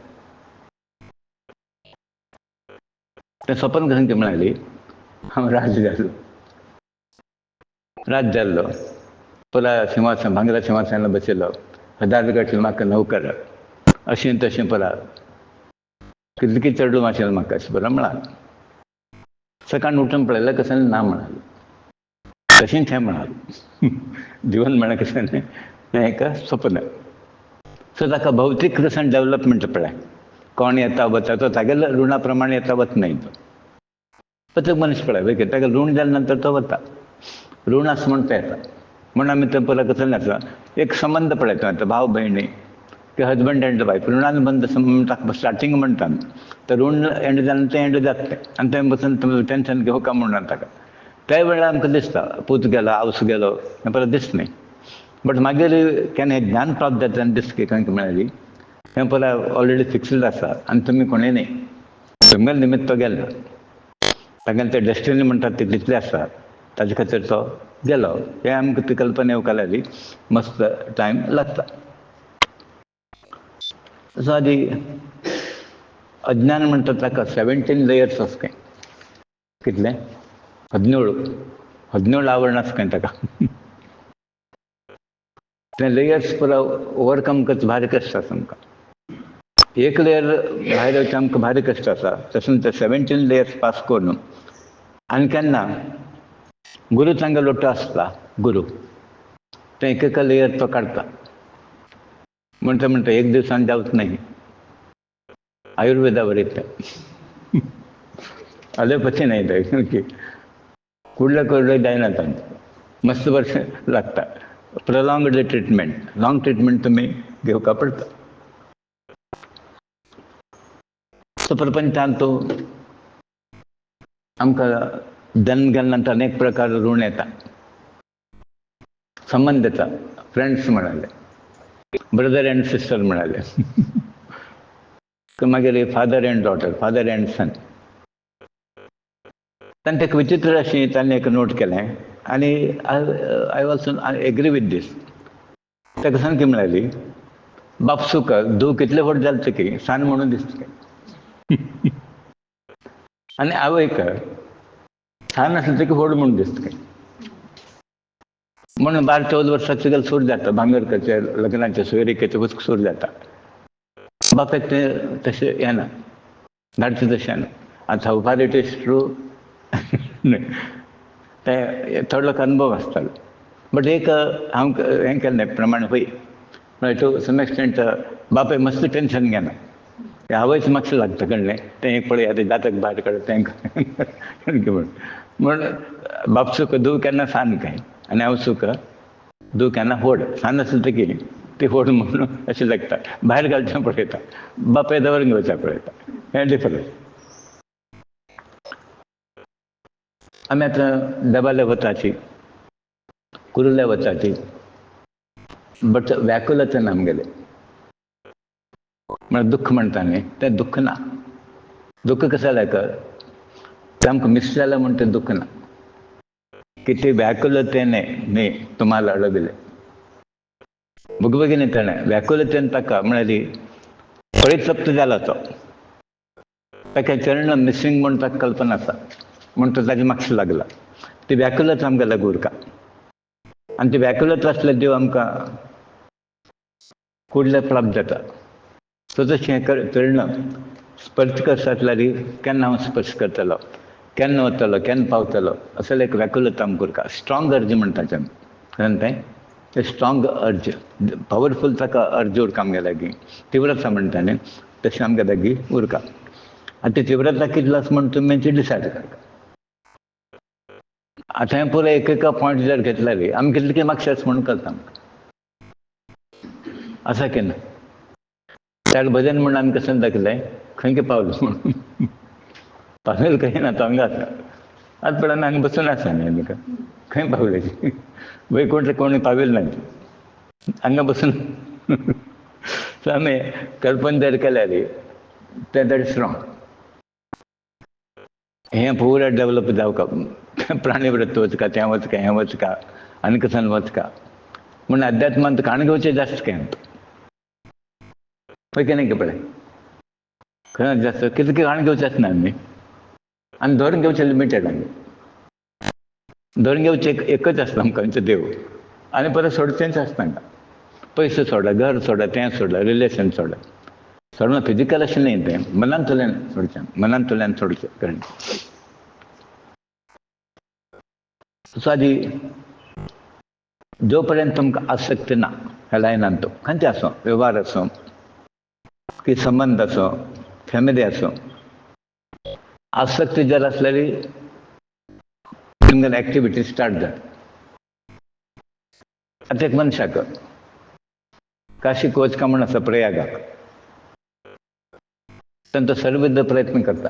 तें स्वप्न कशें ती म्हणाली, हांव राज जाल्लो पुरा सिंहासन भांगरा सिंहासनार बशिल्लो, हदारगट म्हाका नौकर अशें तशें पुरा कितलें चडूं आशिल्लें म्हाका अशें पुरो म्हणाल. सकाळीं उठून पळयलें कसं ना म्हणाल. तशेंच हें म्हणाल. जिवन म्हणा कसं न्ही, हें एक स्वप्न. सो ताका भौतीक कसन डेव्हलपमेंट पळय, कोण येता वता तो तागेल्या ऋणा प्रमाणे येता वच नाही तो. प्रत्येक मनीस पळय वेगळे ताका ऋण जाल्या नंतर तो वता, ऋण आसा म्हूण तो येता. म्हूण आमी थंय पळय कसं आसा, एक संबंध पळयता आतां भाव भयणी किंवा हजबंड एंड वायफ ऋणान बंद ताका स्टार्टींग म्हणटा तर ऋण एंड जालें तें एंड जातलें आनी थंय बसून टेन्शन घेवका म्हणून ताका. त्या वेळार आमकां दिसता पूत गेलो आवस गेलो हें परत दिसना. बट मागीर केन्ना हें ज्ञान प्राप्त जाता आनी दिसता खंय म्हणाली हें पळय ऑलरेडी फिक्स्ड आसा आनी तुमी कोणूय न्ही, तुमगेले निमित्त तो गेलो, तागेलें तें डेस्टिनी म्हणटात तें तितलें आसा, ताजे खातीर तो गेलो. हें आमकां ती कल्पना येवंक लागली, मस्त टायम लागता. सो आदी अज्ञान म्हणटा ताका 17 लेयर्स आसा खंय. कितले 17 आवरण आसा खंय ताका. ते लेयर्स पुरो ओवरकम करचें भारी कश्ट आसा आमकां. एक लेयर भायर येवचें आमकां भारी कश्ट आसा, तशें ते 17 लेयर्स पास करून आनी केन्ना गुरू तांगे लोटो आसता, गुरू ते एक लेयर तो काडटा. म्हणटा एक दिवसान जावच नाही, आयुर्वेदा बरयता अलोपॅथी नाही थंय, कुडले जायना तांकां, मस्त वर्स लागता. प्रोलॉंगड ट्रिटमेंट, लॉंग ट्रिटमेंट तुमी घेवका पडटा. सो प्रपंचांत आमकां जन्म गेल्या नंतर अनेक प्रकार ऋण येता, संबंध येता. फ्रेंड्स म्हणाले, ब्रदर एंड सिस्टर म्हणाले, मागीर father and daughter, father and son. ताणें एक विचित्र अशी ताणें एक नोट केलें आनी I also agree with this. ताका सांग की म्हणाली, बाप सुख धू कितले व्हड जालें की सान म्हणून दिसता आनी आवयक सान आसलें की व्हड म्हणून दिसता. म्हणून 12-14 वर्साचें गेल्यार सूर जाता, भांगरकरचे लग्नाचे सोयरीकेचे हुस्क सूर जाता. बापायक तें तशें येना, धाडचें तशें येना. आतां how far it is true ते थोडो लोक अनुभव आसतालो. बट एक हांव हें केल्लें प्रमाण पळय, म्हळ्यार टू सम एक्सटेंट बापाय मस्त टेन्शन घेना, ते आवयच मातशें लागता कळ्ळें. तें एक पळय आतां जातक भायर काडप तेंकां म्हूण बाप सुख धू केन्ना सान काय आनी हांव सुख धू केन्ना व्हड. सान आसली की ती व्हड म्हणून अशें लागता, भायर घालचें पळयता, बापाय दवरून घेवचें पळयता. हें डिफरंस. आमी आतां देवाले वताची, कुरुले वताची, बट व्याकुलतेन आमगेले म्हळ्यार दुख्ख म्हणटा न्ही, तें दुख्ख ना. दुख्ख कशें जालें तें आमकां मिस जालें म्हूण तें दुख्ख ना. की ती व्याकुलतेने न्ही तुम्हाला अडविले. भुगभगिनी ताणें व्याकुलतेन ताका म्हणाली परितप्त जाला तो, ताका चरण मिसींग म्हूण ताका कल्पना आसा म्हूण तो ताजे मातशें लागला. ती व्याकुलता आमकां लागू उरता आनी ती व्याकुलता आसले देव आमकां कुडले प्राप्त जाता. सो तशें चरण स्पर्श करता जाल्यार केन्ना हांव स्पर्श करतलो, केन्ना वतलो, केन्ना पावतलो, असो एक व्याकुलता आमकां उरता. स्ट्रॉंग अर्ज म्हणटाचे आमी, कळ्ळें तें स्ट्रॉंग अर्ज, पावरफूल ताका अर्ज उरता आमगे लागीं. तीव्रता म्हणटा न्ही तशें आमगे लागीं उरता. आनी ती तीव्रता कितली आसा म्हूण तुमी डिसायड करता. आतां हें पुरो एक पॉयंट जर घेतल्यार आमी कितलें की मातशें आसा म्हूण करता आसा की ना. त्याक भजन म्हूण आमी कशें दाखयलें खंय पावलो म्हणून पावलें खंय ना तो हांगा आसा. आतां पळोवन हांगा बसून आसा न्ही आमी खंय पावले वैकुंठ कोणी पावयल ना हांगा बसून. सो आमी कल्पना जर केल्यार दॅट इज रॉंग. हें पुराय डेवलप जावं प्राणीवृत्त वचका तें वचका हें वचका आनी कसन वचका म्हूण अध्यात्मांत काण घेवचें जास्त केंत पळय केन्ना की पळय खंय जास्त कितें काण घेवचेंच ना न्ही आनी धरून घेवचें लिमिटेड आमी धरून घेवचें एकच आसता आमकां देव आनी परत सोडचेंच आसता हांगा पयशे सोडा घर सोडा तें सोडा रिलेशन सोडा सोडून फिजिकल अशें न्ही तें मनांतल्यान सोडचें मनांतल्यान सोडचें कळ्ळें. सो आदी जो पर्यंत तुमकां आसक्ती ना ह्या लायनान तो खंयचे आसूं वेव्हार आसूं की संबंध आसूं फॅमिली आसूं आसक्ती जर आसलेली तुमगेली एक्टिविटी स्टार्ट जाता. आतां एक मनशाक काशीक वचका म्हूण आसा प्रयागाक तेन्ना तो सर्वविध प्रयत्न करता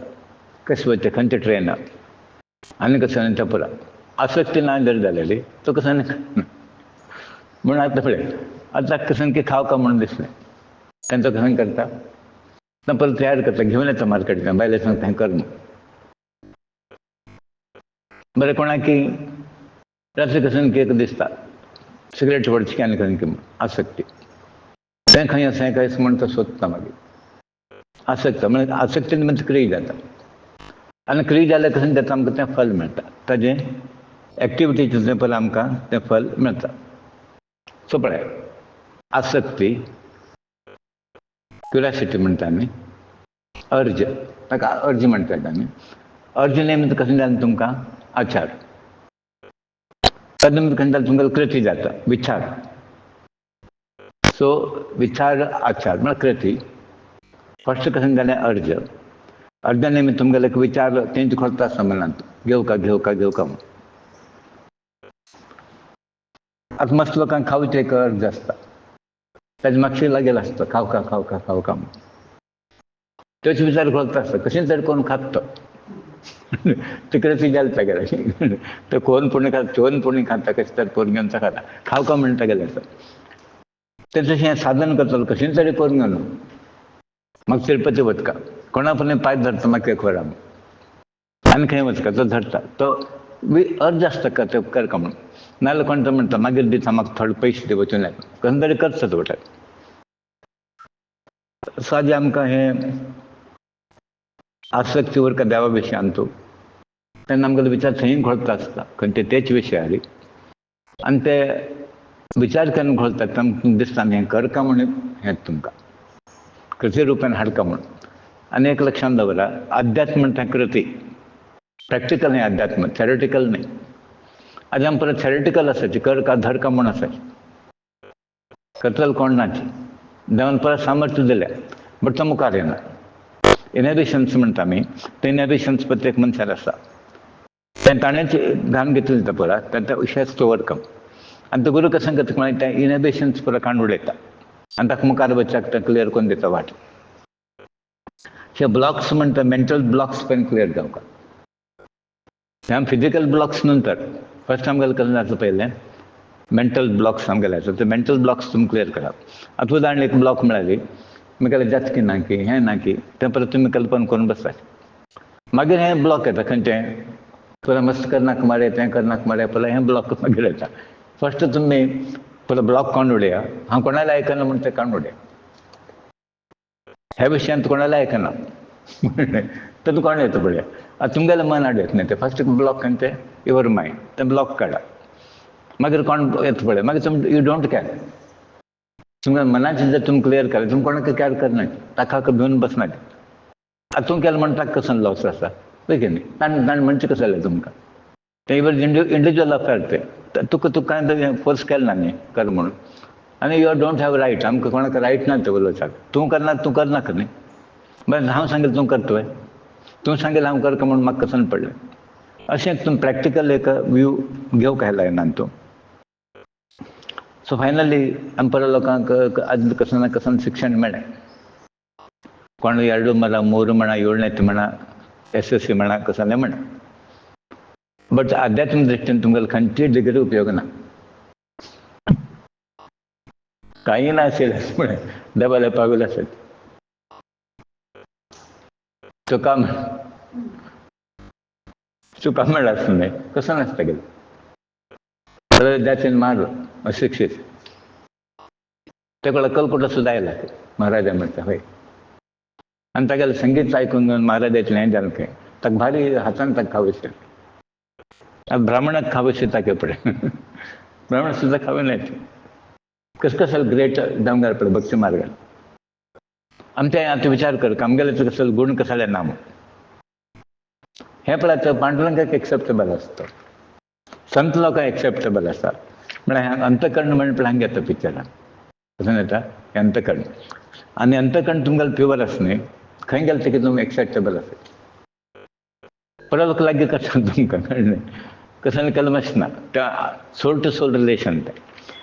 कशें वचचें खंयच्या ट्रेनाक आनी कसं तें पुरो आसक्ती ना जर जालेली तो कसो म्हणून आतां पळय आतां कसन की खावका म्हणून दिसलें तेन्ना तो कसं करता तो परत तयार करता घेवन येता मार्केटांतल्यान बायलें सांगता हें कर म्हूण बरें कोणाक की रात्री कसन की एक दिसता सिगरेट वडची आनी खंय की आसक्ती तें खंय आसा हें खंय आसा म्हूण तो सोदता मागीर आसक्त म्हणजे आसक्तीन म्हणजे क्रिया जाता आनी क्रिया जाल्यार कशें जाता आमकां तें फल मेळटा ताजें एक्टिविटीचें तें फल आमकां तें फल मेळटा. सो पळय आसक्ती क्युरियोसिटी म्हणटा आमी अर्ज ताका अर्ज म्हणटात आमी अर्ज नेमकें कशें जालें तुमकां आचार तातूंत खंय जाता तुमकां कृती जाता विचार. सो विचार आचार म्हळ्यार कृती फर्स्ट कशें जालें अर्ज अर्जा नेमी तुमगेले विचार तेंच करता आसता मनांत घेवका घेवका घेवका म्हूण आतां मस्त लोकांक खावचें एक अर्ज आसता ताजे मागशे लागेल आसता खावका खावका खावका म्हूण तोच विचार करता आसता कशें तरी करून खात तो ती कृती जाली तागेली तो कोण पुणी खाता चोन पुणी खाता कशें तरी करून घेवन खाता खावका म्हणटा गेले तें तशें साधन करतलो कशें तरी करून घेवन म्हाका तिरुपती वचका कोणा पुणी पांय धरता म्हाका एक वरा आनी खंय वचका तो धरता तो अर्ज आसता का तो करका म्हणून नाजाल्यार कोण तो म्हणटा मागीर दिता म्हाका थोडे पयशे दी वचून येता कसो तरी करता तो बेटा. सो आदी आमकां हें आसक्ती उरता देवा विशयान तूं तेन्ना आमकां विचार थंय घोळटा आसता खंय तेच विशयारी आनी ते विचार केन्ना घोळटा तेन्ना दिसता आमी हें करका म्हणून हें तुमकां कृती रुपान हाडका म्हणून. आनी एक लक्षांत दवरा अध्यात्म म्हणटा कृती प्रॅक्टिकल न्ही अध्यात्म थेरेटिकल न्ही. आतां आमी परत थेरेटिकल आसाची करका धरका म्हूण आसाची करतलो कोण नाची देवान परत सामर्थ्य दिलें बट तो मुखार येना इनहिबिशन्स म्हणटा आमी ते इनहिबिशन्स प्रत्येक मनशार आसा तें ताणेंच घालून घेतलें तें पळय तें विशयच तो ओवरकम आनी तो गुरू कशें करता म्हळ्यार तें इनहिबिशन्स पुरो काडून उडयता आनी ताका मुखार वचपाक तें क्लियर करून दिता वाट. हे ब्लॉक्स म्हणटा मेंटल ब्लॉक्स पण क्लियर जावपाक हे आमी फिजिकल ब्लॉक्स नंतर फर्स्ट आमगेलें कशें जाता पयलें मेंटल ब्लॉक्स आमगेले आसा ते मेंटल ब्लॉक्स तुमी क्लियर करात. आतां उदाहरण एक ब्लॉक मेळ्ळी म्हगेलें जाता की ना की हें ना की तें परत तुमी कल्पना करून बसतात मागीर हें ब्लॉक येता खंयचें तुला मस्त करनाका मरे तें करनाका मरे पळय हें ब्लॉक मागीर येता. फर्स्ट तुमी पळय ब्लॉक काडून उडया हांव कोणालें आयकना म्हूण तें काडून उडया ह्या विशयान तूं कोणालें आयकना तें तूं कोण येता पळया आतां तुमगेलें मन हाड येता न्ही तें फर्स्ट ब्लॉक खंयचें युवर मायंड तें ब्लॉक काडा मागीर कोण येता पळय मागीर तुमी यू डोंट केअर तुमगे मनाचें जर तुमी क्लियर केलें तुमी कोणाक केअर करना ताका भिवन बसना आतां तूं केलें म्हणटा ताका कसो लॉस आसा पळय की न्ही ताणें म्हणचें कशें जालें तुमकां तें इवर इंडिविज्युअल अफेर तें तुका कांय फोर्स केलें ना न्ही कर म्हणून आनी यू डोंट हॅव रायट आमकां कोणाक रायट ना तें उलोवपाक तूं करना तूं करनाका न्ही बरें हांव सांगितलें तूं करता तूं सांगितलें हांव करता म्हणून म्हाका कसो पडलें अशें तुमी प्रॅक्टिकल एक व्यू घेवंक हें लायनान तूं. सो फायनली आमी परत लोकांक कसो ना कसो शिक्षण मेळ्ळें कोण 2 म्हणा 3 म्हणा 7 म्हणा SSC म्हणा कसलें म्हणा बट आध्यात्म दृश्टीन तुमगेलें खंयचीय डिग्री उपयोग ना काही ना असेल म्हणे डबल पागल असेल चुका चुका म्हणलाच नाही कसं नसतं गेलं द्याचे मार अशिक्षित तेकडं कलकुटं सुद्धा यायला महाराजा म्हणता होय आणि तागेलं संगीत ऐकून महाराजाचे नाही जाणं काय तक भारी हातान तक खावं ब्राह्मणात खावं ताके पडे ब्राह्मण सुद्धा खावे नाहीत कसं कसं ग्रेट दमगार पडे भक्ती मार्गात आमच्या आता विचार कर कामगाराचं कसं गुण कसाला नाम हे पळाचं पांडुरंगाक एक्सेप्टेबल असतं संत लोक एक्सेप्टेबल असतात म्हणजे अंतकरण म्हणून पण हंगे येतं पिक्चरान कसं येता अंतकरण आणि अंतकरण तुमकां प्युअर असणे खंय गेलं की तुम्ही एक्सेप्टेबल असेल परत लागे कसं तुमकां कळणे कसं कलमश ना त्या सोल टू सोल रिलेशन ते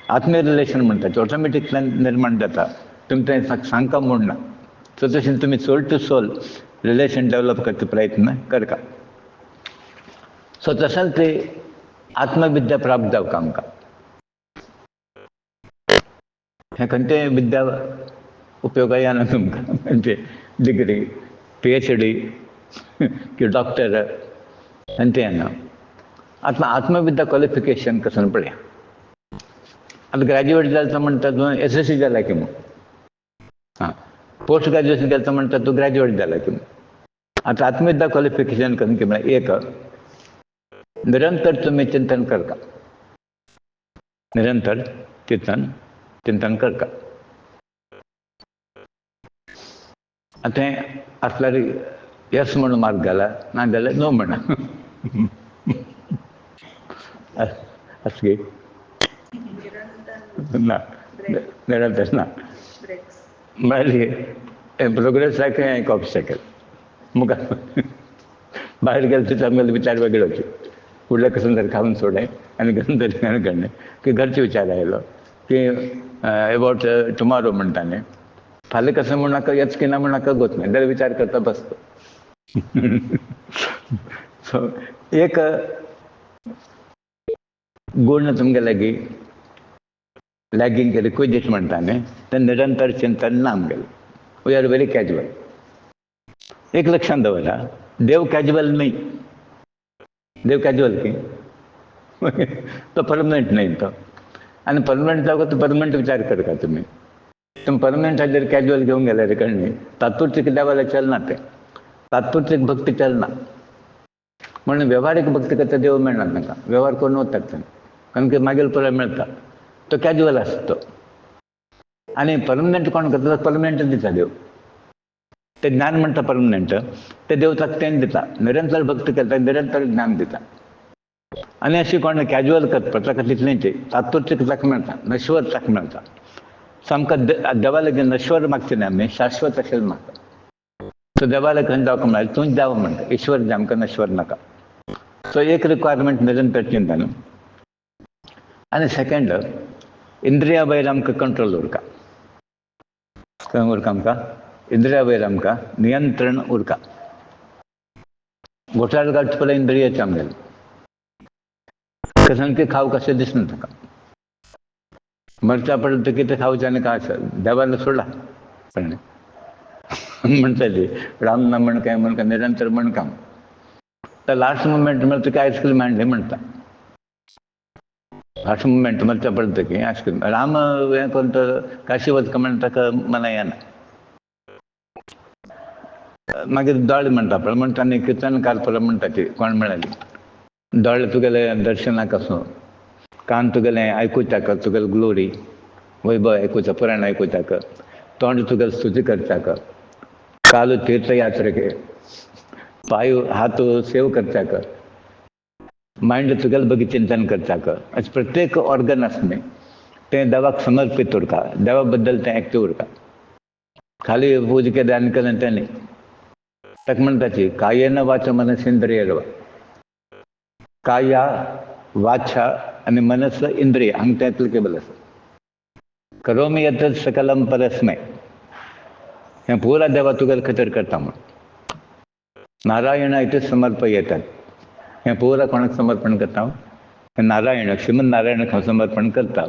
आत्मीय रिलेशन म्हणतात ऑटोमॅटिक निर्माण जाता तुम्ही ते सांगता म्हण ना सो तशी तुम्ही soul to soul relation develop करते प्रयत्न करता सो तसंच ते आत्मविद्या प्राप्त जावं आमकां हे खंयचे विद्या उपयोगा येना तुमकां म्हणजे डिग्री PhD की डॉक्टर आणि ते येना आत्मविद्या क्वालिफिकेशन कसं पळया आता ग्रॅज्युएट जायचं म्हणतात SSC झाला की मग हां पोस्ट ग्रॅज्युएशन केलं म्हणतात तो ग्रॅज्युएट झाला की मग आता आत्मविद्या क्वालिफिकेशन करून की म्हणा एक निरंतर तुम्ही चिंतन करता निरंतर चिंतन करता आता असल्यार यस म्हणून मार्क घाला ना जाल्यार नो म्हणा असली ना निरंतर ना मागीर प्रोग्रेस जायक एक ऑब्स्टेकल मुखार बाहेर गेलं तर चांगले विचार वेगळे होते फुडल्या कसं तरी खाऊन सोडाय आणि कसं तरी करणे की घरचे विचार आयलो की अबाउट टुमॉरो म्हणटाने फाल्यां कसं म्हणू नाका येच की ना म्हणू नाका गोत नाही जाल्यार विचार करता बसतो सो एक गुण तुमगे लागी लॅगिंग रिक्विजिट म्हणटाने ते निरंतर चिंतन नाम गेलं वी आर व्हेरी कॅज्युअल एक लक्षात दवरा देव कॅज्युअल नाही देव कॅज्युअल की तो परमनंट नाही तो आणि परमनंट जागो तो परमनंट विचार कर का तुम्ही परमनंट जर कॅज्युअल घेऊन गेला रे कळणे तात्पुरती देवाला चलना ते तात्पुरती भक्ती चलना म्हणून व्यवहारिक भक्ती करता देव मिळणार नका व्यवहार करून होतात कारण की मागील पुरा मिळता तो कॅज्युअल असतो आणि परमनंट कोण करता परमनंट दिता देव ते ज्ञान म्हणता परमनंट ते देव तें दिता निरंतर भक्ती करता निरंतर ज्ञान दिता आणि अशी कोण कॅज्युअल करता ताका तितलेंचे तात्पुरती ताका मेळटा नश्वर ताका मेळटा सामकां देवा लागीं नश्वर मागचे न्ही आमी शाश्वत अशें मागता सो देवा लागीं जावंक मेळटा तूंच देव म्हणटा ईश्वर दे आमकां नश्वर नाका सो एक रिक्वायरमेंट निरंतर चिंतन आनी सेकंड इंद्रिया भायर आमकां कंट्रोल उरका खंय उरका आमकां इंद्रिया भायर आमकां नियंत्रण उरका घोटाळ घालचे पयलीं इंद्रियाचें आमगेलें कसं की खावं कशें दिसना ताका मरचा पडलं तर कितें खावचें आनी काय आसा देवाला सोडला पण म्हणटा ती राम ना म्हण काय म्हण निरंतर म्हणकाम तर लास्ट मुमेंट म्हणटा की आयस्क्रीम हाडली म्हणटा लास्ट मुमेंट मरचा पडतं की आयस्क्रीम राम हें करून तर काशी वचका म्हणटा ताका मना येना मागीर दोळ म्हणटा पळय म्हणटा आनी किर्तन कारपरा म्हणटा ती कोण म्हणाली दोळ तुगेलें दर्शनाक आसूं कान तुगेलें आयकुच्याक तुगेलें ग्लोरी वैभव आयकुचा पुराण आयकुच्याक तोंड तुगेलें स्तुती करच्याक काल तीर्थयात्रेक पांय हात सेव करच्याक मायंड तुगेलें बगी चिंतन करच्याक अशें प्रत्येक ऑर्गन आसा न्ही तें देवाक समर्पीत उरता देवा बद्दल तें एक्टीव उरता खाली पूज केलें आनी केलें तें न्ही ताका म्हणटा ती कायेन वाचा मनसेंद्रियर्वा काया वाचा आनी मनस इंद्रिय हांगा तें एप्लिकेबल आसा करोमी यत् सकलम परस्मै हें पुरा देवा तुगेले खातीर करता म्हण नारायण इथे समर्पयतात हें पुरा कोणाक समर्पण करता हें नारायण श्रीमन नारायणाक हांव समर्पण करता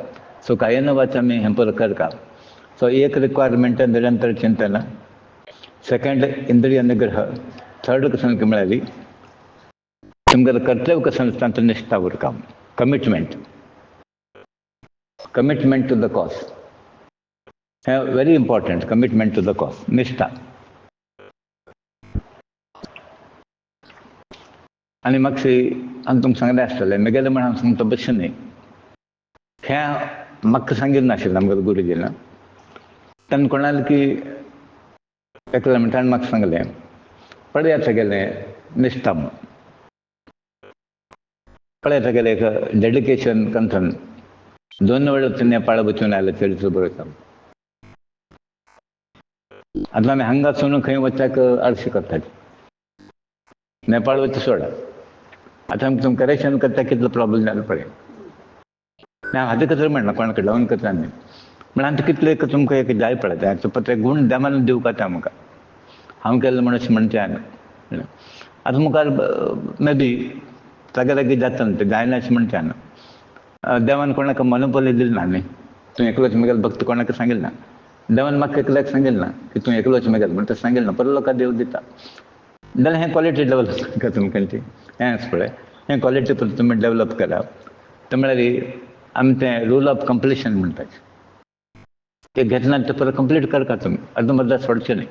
सो कायेन वाचा आमी हें पुरो करता सो एक रिक्वायरमेंट निरंतर चिंतन सेकंड इंद्रिय निग्रह, थर्ड कसन की मिळाली तुमगेलें कर्तव्य कसन आसता तो निश्ठा उरकाम, commitment, commitment to the cause, हें very important, commitment to the cause, निश्ठा. आनी मातशी हांवें तुमकां सांगलें आसतलें म्हगेलें म्हण हांव सांगता तशें न्ही. हें म्हाका सांगिल्लें नाशिल्लें आमगेल्या गुरुजीन. ताणें कोणालें की एकलें म्हणटा ताणें म्हाका सांगलें पळय तेगेलें निश्ठा म्हूण, पळय तेगेलें एक डेडिकेशन कंथन 2 वेळ नेपाळ वचून आयले चरित्र बरयता. आतां आमी हांगा वचून खंय वचपाक आळशी करतात. नेपाळ वचून सोडा. आतां आमी तुमकां करेक्शन करता कितलो प्रॉब्लेम जालो पळय. हांव हातीं खातीर म्हणना कोणा कडेन डावन करता न्ही. म्हण आतां कितले एक तुमकां एक जाय पळय ते गूण देवान दिवं कांय आमकां. हांव केल्लो म्हणून अशें म्हणचें ना. आतां मुखार मे बी तागे लागीं जाता न्ही, तें जायना अशें म्हणचें ना. देवान कोणाक मोनोपोली दिली ना न्ही. तूं एकलोच म्हगेलो भक्त कोणाक सांगिल्लो ना. देवान म्हाका एकल्याक सांगिल्लो ना की तूं एकलोच म्हगेलो म्हणून तें सांगिल्लो ना. परत लोकांक देव दिता. जाल्यार हें क्वॉलिटी डेवलप करता तुमकां हें आसा पळय, हें क्वॉलिटी तुमी डेवलप कराप. ते म्हळ्यार आमी तें रूल ऑफ कंप्लिशन म्हणटात. ते घेतना ते परत कंप्लीट करता तुमी, अर्दमर्दा सोडचें न्ही.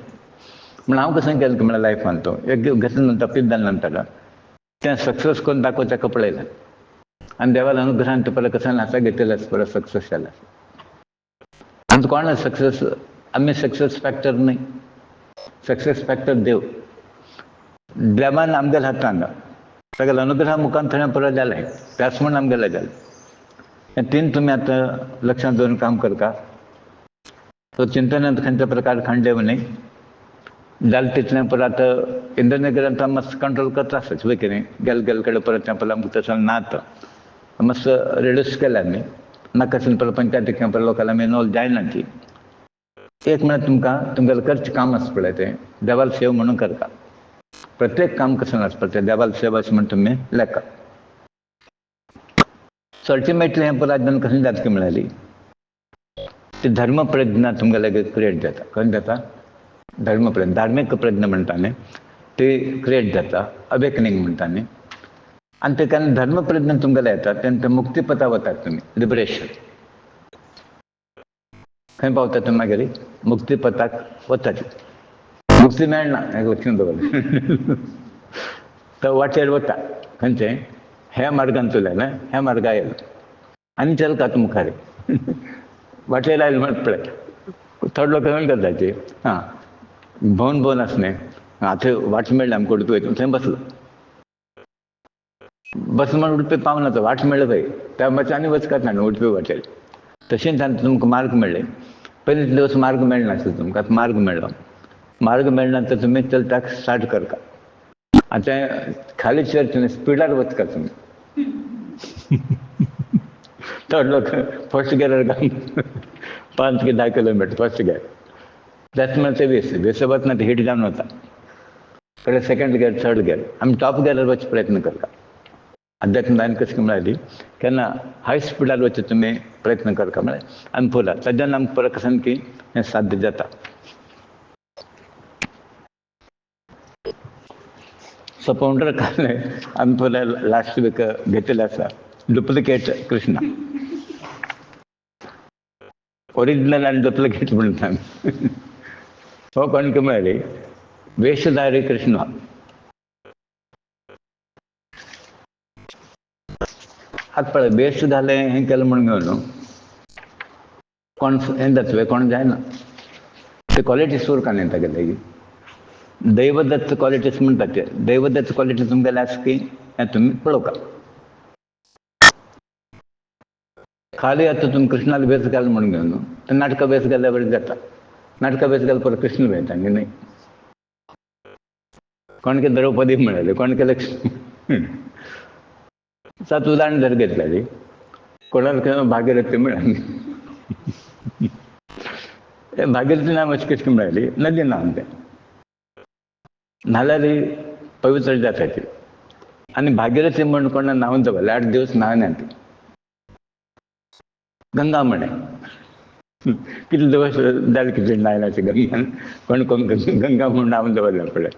म्हण हांव कशें केलें म्हळ्यार लायफान तो एक घेतले नंतर तपीत जाले नंतर तें सक्सेस करून दाखोवचें ताका पळयलें. आनी देवाल्या अनुग्रहान ते परत कशें हाता घेतलें परत सक्सेस जालें. आमचो कोण सक्सेस, आमी सक्सेस फॅक्टर न्ही. सक्सेस फॅक्टर देव. देवान आमगेल्या हातान सगळ्या अनुग्रहा मुखांतर परत जालें. त्याच म्हूण आमगेलें जालें. हें 3 तुमी आतां लक्षांत दवरून काम करता. तो चिंतनांत खंयच्या प्रकार खंडेव न्ही. जालें तितलें परत इंद्रनिग्रहांत आमी मातसो कंट्रोल करता आसतलें वय कितें गेले कडेन परत तें परत आमकां तसो ना तो मातसो रिड्यूस केल्यार न्ही. नाका आसतना परत पंचायतीक परत लोकांक आमी इनवॉल्व जायना ती. एक म्हळ्यार तुमकां तुमगेलें करचें काम आसा पळय तें देवाली सेवा म्हणून करता. प्रत्येक काम कशें आसता तें देवाली सेवा अशें म्हण तुमी लेखा. सो अल्टिमेटली हें परत कशें जाता की म्हळ्यार ती धर्म प्रज्ञा तुमगेल्या क्रिएट जाता. खंय जाता? धर्म प्रज्ञा, धार्मीक प्रज्ञा म्हणटा न्ही ती क्रिएट जाता. अवेकनिंग म्हणटा न्ही. आनी ते केन्ना धर्म प्रज्ञा तुमगेल्या येता तेन्ना मुक्तीपथा वतात तुमी, लिबरेशन. खंय पावता तुमी मागीर? मुक्तीपथाक वतात. मुक्ती मेळना हें लक्षांत दवरलें. तो वाटेर वता खंयचें ह्या मार्गान चलयना ह्या मार्गार येयला आनी चलता तूं मुखार. वाटेर आयले म्हणत पळय थोडे लोक खंय करता हां भोंवन भोंवन आसा न्ही हां थंय वाट मेळ्ळी आमकां उडपी वयता थंय बसलो. बस म्हण उडपी पावना तो वाट मेळ्ळी खंय त्या मातशें आनी वचपाक ना उडपी वाटेर. तशेंच आतां तुमकां मार्ग मेळ्ळे. पयलीं दिवस मार्ग मेळनासलो तुमकां आतां मार्ग मेळ्ळो. मार्ग मेळ्ळा तर तुमी चलपाक स्टार्ट करता. आतां खाली चर्च न्ही स्पिडार वचता तुमी. थोडे लोक फर्स्ट गियरार घालून 5 की 10 किलोमीटर फर्स्ट गियर. त्याच म्हळ्यार ते 20 वतना ते हीट जावन वता. परत सेकंड गियर थर्ड गियर आमी टॉप गियरार वचपाक प्रयत्न करता. अध्यात्म कशें म्हळ्यार केन्ना हाय स्पिडार वचपाक तुमी प्रयत्न करता म्हळ्यार आमी पळयला ताच्यान आमकां परत कशें की हें साध्य जाता. सो पौंडरकारान आमी पळयलें लास्ट वीक घेतिल्लें आसा डुप्लिकेट कृष्णा. ओरिजिनल आनी डुप्लिकेट म्हणटा आमी. हो कोण म्हळ्यार वेशधारी कृष्ण. आतां पळय वेश घालें हें केलें म्हणून घेवन कोण हें जाता कोण जायना. ते क्वॉलिटीज उरता न्ही तागेले. दैवदत्त क्वॉलिटीज म्हणटात ते दैवदत्त क्वॉलिटी तुमगेले आसा की हें तुमी पळोवता. खाली आतां तुमी कृष्णालो वेश घाल म्हणून घेवन ते नाटकां वेश घाल्या बरें जाता. नाटकां वेश घाल परत कृष्ण मेळटा न्ही. कोण के द्रौपदी म्हळ्यार कोण के लक्ष्मी. सात उदाहरण जर घेतल्यार कोणाक भागीरथी म्हळ्यार भागीरथी नांव अशें कशें म्हळ्यार नदी नांव तें नाल्यार पवित्र जाता ती. आनी भागीरथी म्हण कोणा नांव दवरलें 8 दीस न्हांयना ती. गंगा म्हणे किती दिवस जाले कितें लायनाचें गंगान कोण कोण गंगा म्हणून नांव दवरलें पळय.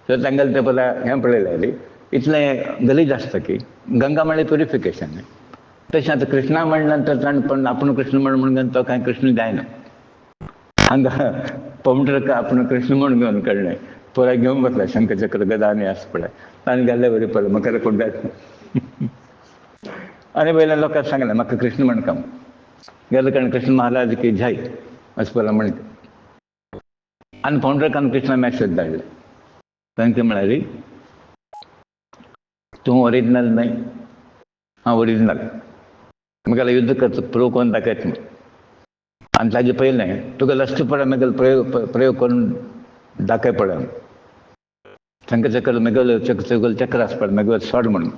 सो तांगेलें तें पळय हें पळयलें न्ही इतलें गलीज आसता की गंगा म्हणल्यार प्युरिफिकेशन. तशें आतां कृष्णा म्हणल्या नंतर ताणें पण आपूण कृष्ण म्हणून तो कांय कृष्ण जायना. हांगा पौंडरक आपूण कृष्ण म्हणून घेवन कळ्ळें पुराय घेवन बसला शंखचक्र गदा आनी आसा पळय ताणें गेल्ले बरें पळय म्हाका कोण जाय. आनी वयल्या लोकांक सांगलें म्हाका कृष्ण म्हणका गेले कारण कृष्ण महाराज की जय अशें पळय म्हणटा. आनी पौंडरकान कृष्णा मॅसेज धाडलें तांकां म्हळ्यार तूं ओरिजिनल न्हय हांव ओरिजिनल म्हगेलें युध्द करता प्रूव करून दाखयता म्हूण. आनी ताजे पयलें तुका लश्टपणां म्हगेलो प्रयोग करून दाखय पळय. शंखचक्र म्हगेलो चक्र आसा पळय म्हगेलो सोड म्हणून.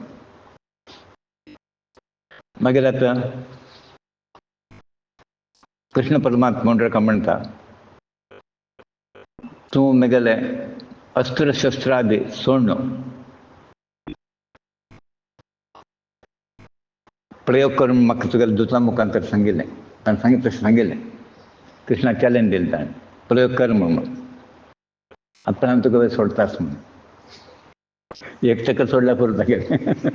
मागीर आतां कृष्ण परमात्मा पौंडरका म्हणटा तूं म्हगेलें अस्त्र शस्त्रादी सोड प्रयोग करून म्हाका तुगेल्या दुतां मुखांतर सांगिल्लें. ताणें तशें सांगिल्लें. कृष्णा चॅलेंज दिलें ताणें प्रयोग कर म्हणून. आतां हांव तुका सोडतास म्हणून. एक चक्र सोडल्यार पुरो तागेलें.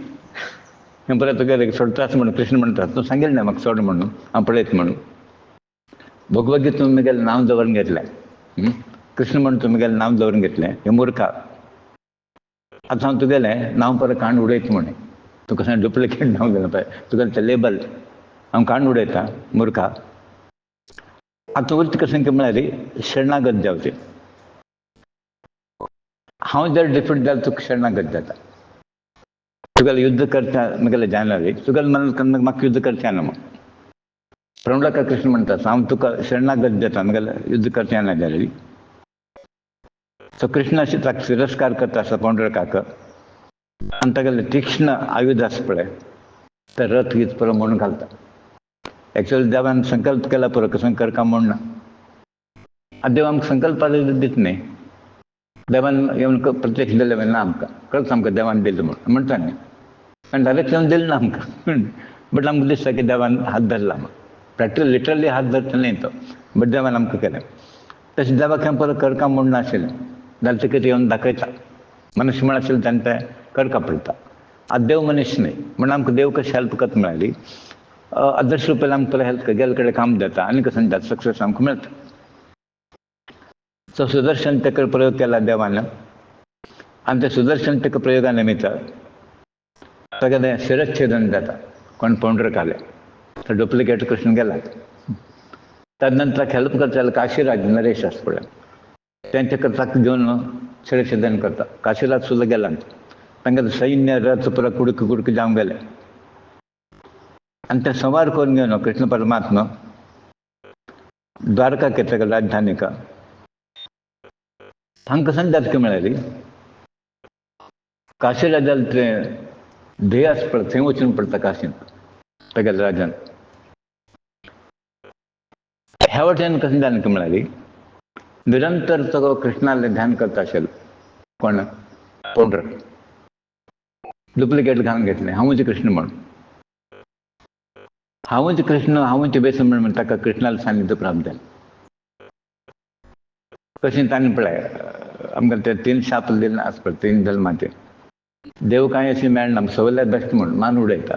परत तुगेलें सोडतास म्हणून कृष्ण म्हणटा तूं सांगिल्लें न्हय म्हाका सोड म्हणून हांव पळयता म्हणून. भगवद्गीत तुवें म्हगेलें नांव दवरून घेतलें कृष्ण म्हणून तुवें म्हगेलें नांव दवरून घेतलें हें मुर्खा. आतां हांव तुगेलें नांव परत काडून उडयता म्हणून. तुका सांग डुप्लिकेट नांव दिलें पळय तुगेलें तें लेबल हांव काडून उडयतां मुर्खा. आतां उरता कशें म्हळ्यार शरणागत जावचें. हांव जर डिफीट जाल्यार तुका शरणागत जाता. तुगेलें युध्द करता म्हगेलें जायना रे तुगेलें मनांत म्हाका युध्द करचें ना म्हणून. पौंडरका कृष्ण म्हणटा हांव तुका शरणागत जाता म्हगेलें युध्द करचें ना जाल्यार. सो कृष्ण अशें ताका तिरस्कार करता आसता पौंडरकाक आनी तागेलें तीक्ष्ण आयुध आसा पळय तें रथ गीत पुरो म्हणून घालता. एक्चुअली देवान संकल्प केला पुरो कसं करका म्हूण ना. आतां देव आमकां संकल्पाचो दिता न्ही. देवान येवन प्रत्यक्ष दिलें ना आमकां कळटा आमकां देवान दिलें म्हणून म्हणटा न्ही. आनी डायरेक्ट दिलें ना आमकां बट आमकां दिसता की देवान हात धरला म्हणून. प्रॅक्टिकली लिटरली हात धरता न्ही तो बट देवान आमकां केलें. तशें देवाक हें परत करका म्हूण नाशिल्लें जाल्यार तें कितें येवन दाखयता. मनुश्य म्हण आशिल्लें ताणें तें करका पडटा. आतां देव मनीस न्ही म्हणून आमकां देव कशें हेल्प करता म्हळ्यार आदर्श रुपान आमकां पळय हेल्प गेले कडेन काम जाता आनी कसं जाता सक्सेस आमकां मेळटा. सो सुदर्शन चक्र प्रयोग केला देवान आनी त्या सुदर्शन चक्र प्रयोगा निमित्त तागेलें शिरच्छेदन जाता. कोण पौंडरकालें तो डुप्लिकेट कृष्ण गेला. ताजे नंतर हेल्प करता जाल्यार काशीराज नरेश आसा पळय तें चक्र ताका घेवन शिरच्छेदन करता. काशीराज सुद्दां गेला तांगेलें सैन्य रथ पुरो कुडक कुडक जावन गेलें आनी तें संवार करून घेवन कृष्ण परमात्मा द्वारकाक येता ताका राजधानीक. हांगा कसां जाता म्हळ्यार काशीराजाल तें ध्येय आसा पळय थंय वचून पडटा काशीन तागेल्या राज्यान. ह्या वटेन कशें जालें म्हळ्यार निरंतर तो कृष्णालें ध्यान करता आशिल्लो कोण पौंडरक. डुप्लिकेट घालून घेतलें हांवूच कृष्ण म्हणून. हांवूच कृष्ण हांवूच बेसन म्हणून ताका कृष्णालें सान्निध्य प्राप्त जालें. कशें ताणें पळय आमकां ते 3 शाप दिले आसा पळय 3 जल्माचे. देव कांय अशें मेळना सवल्यार बेश्ट म्हणून मान उडयता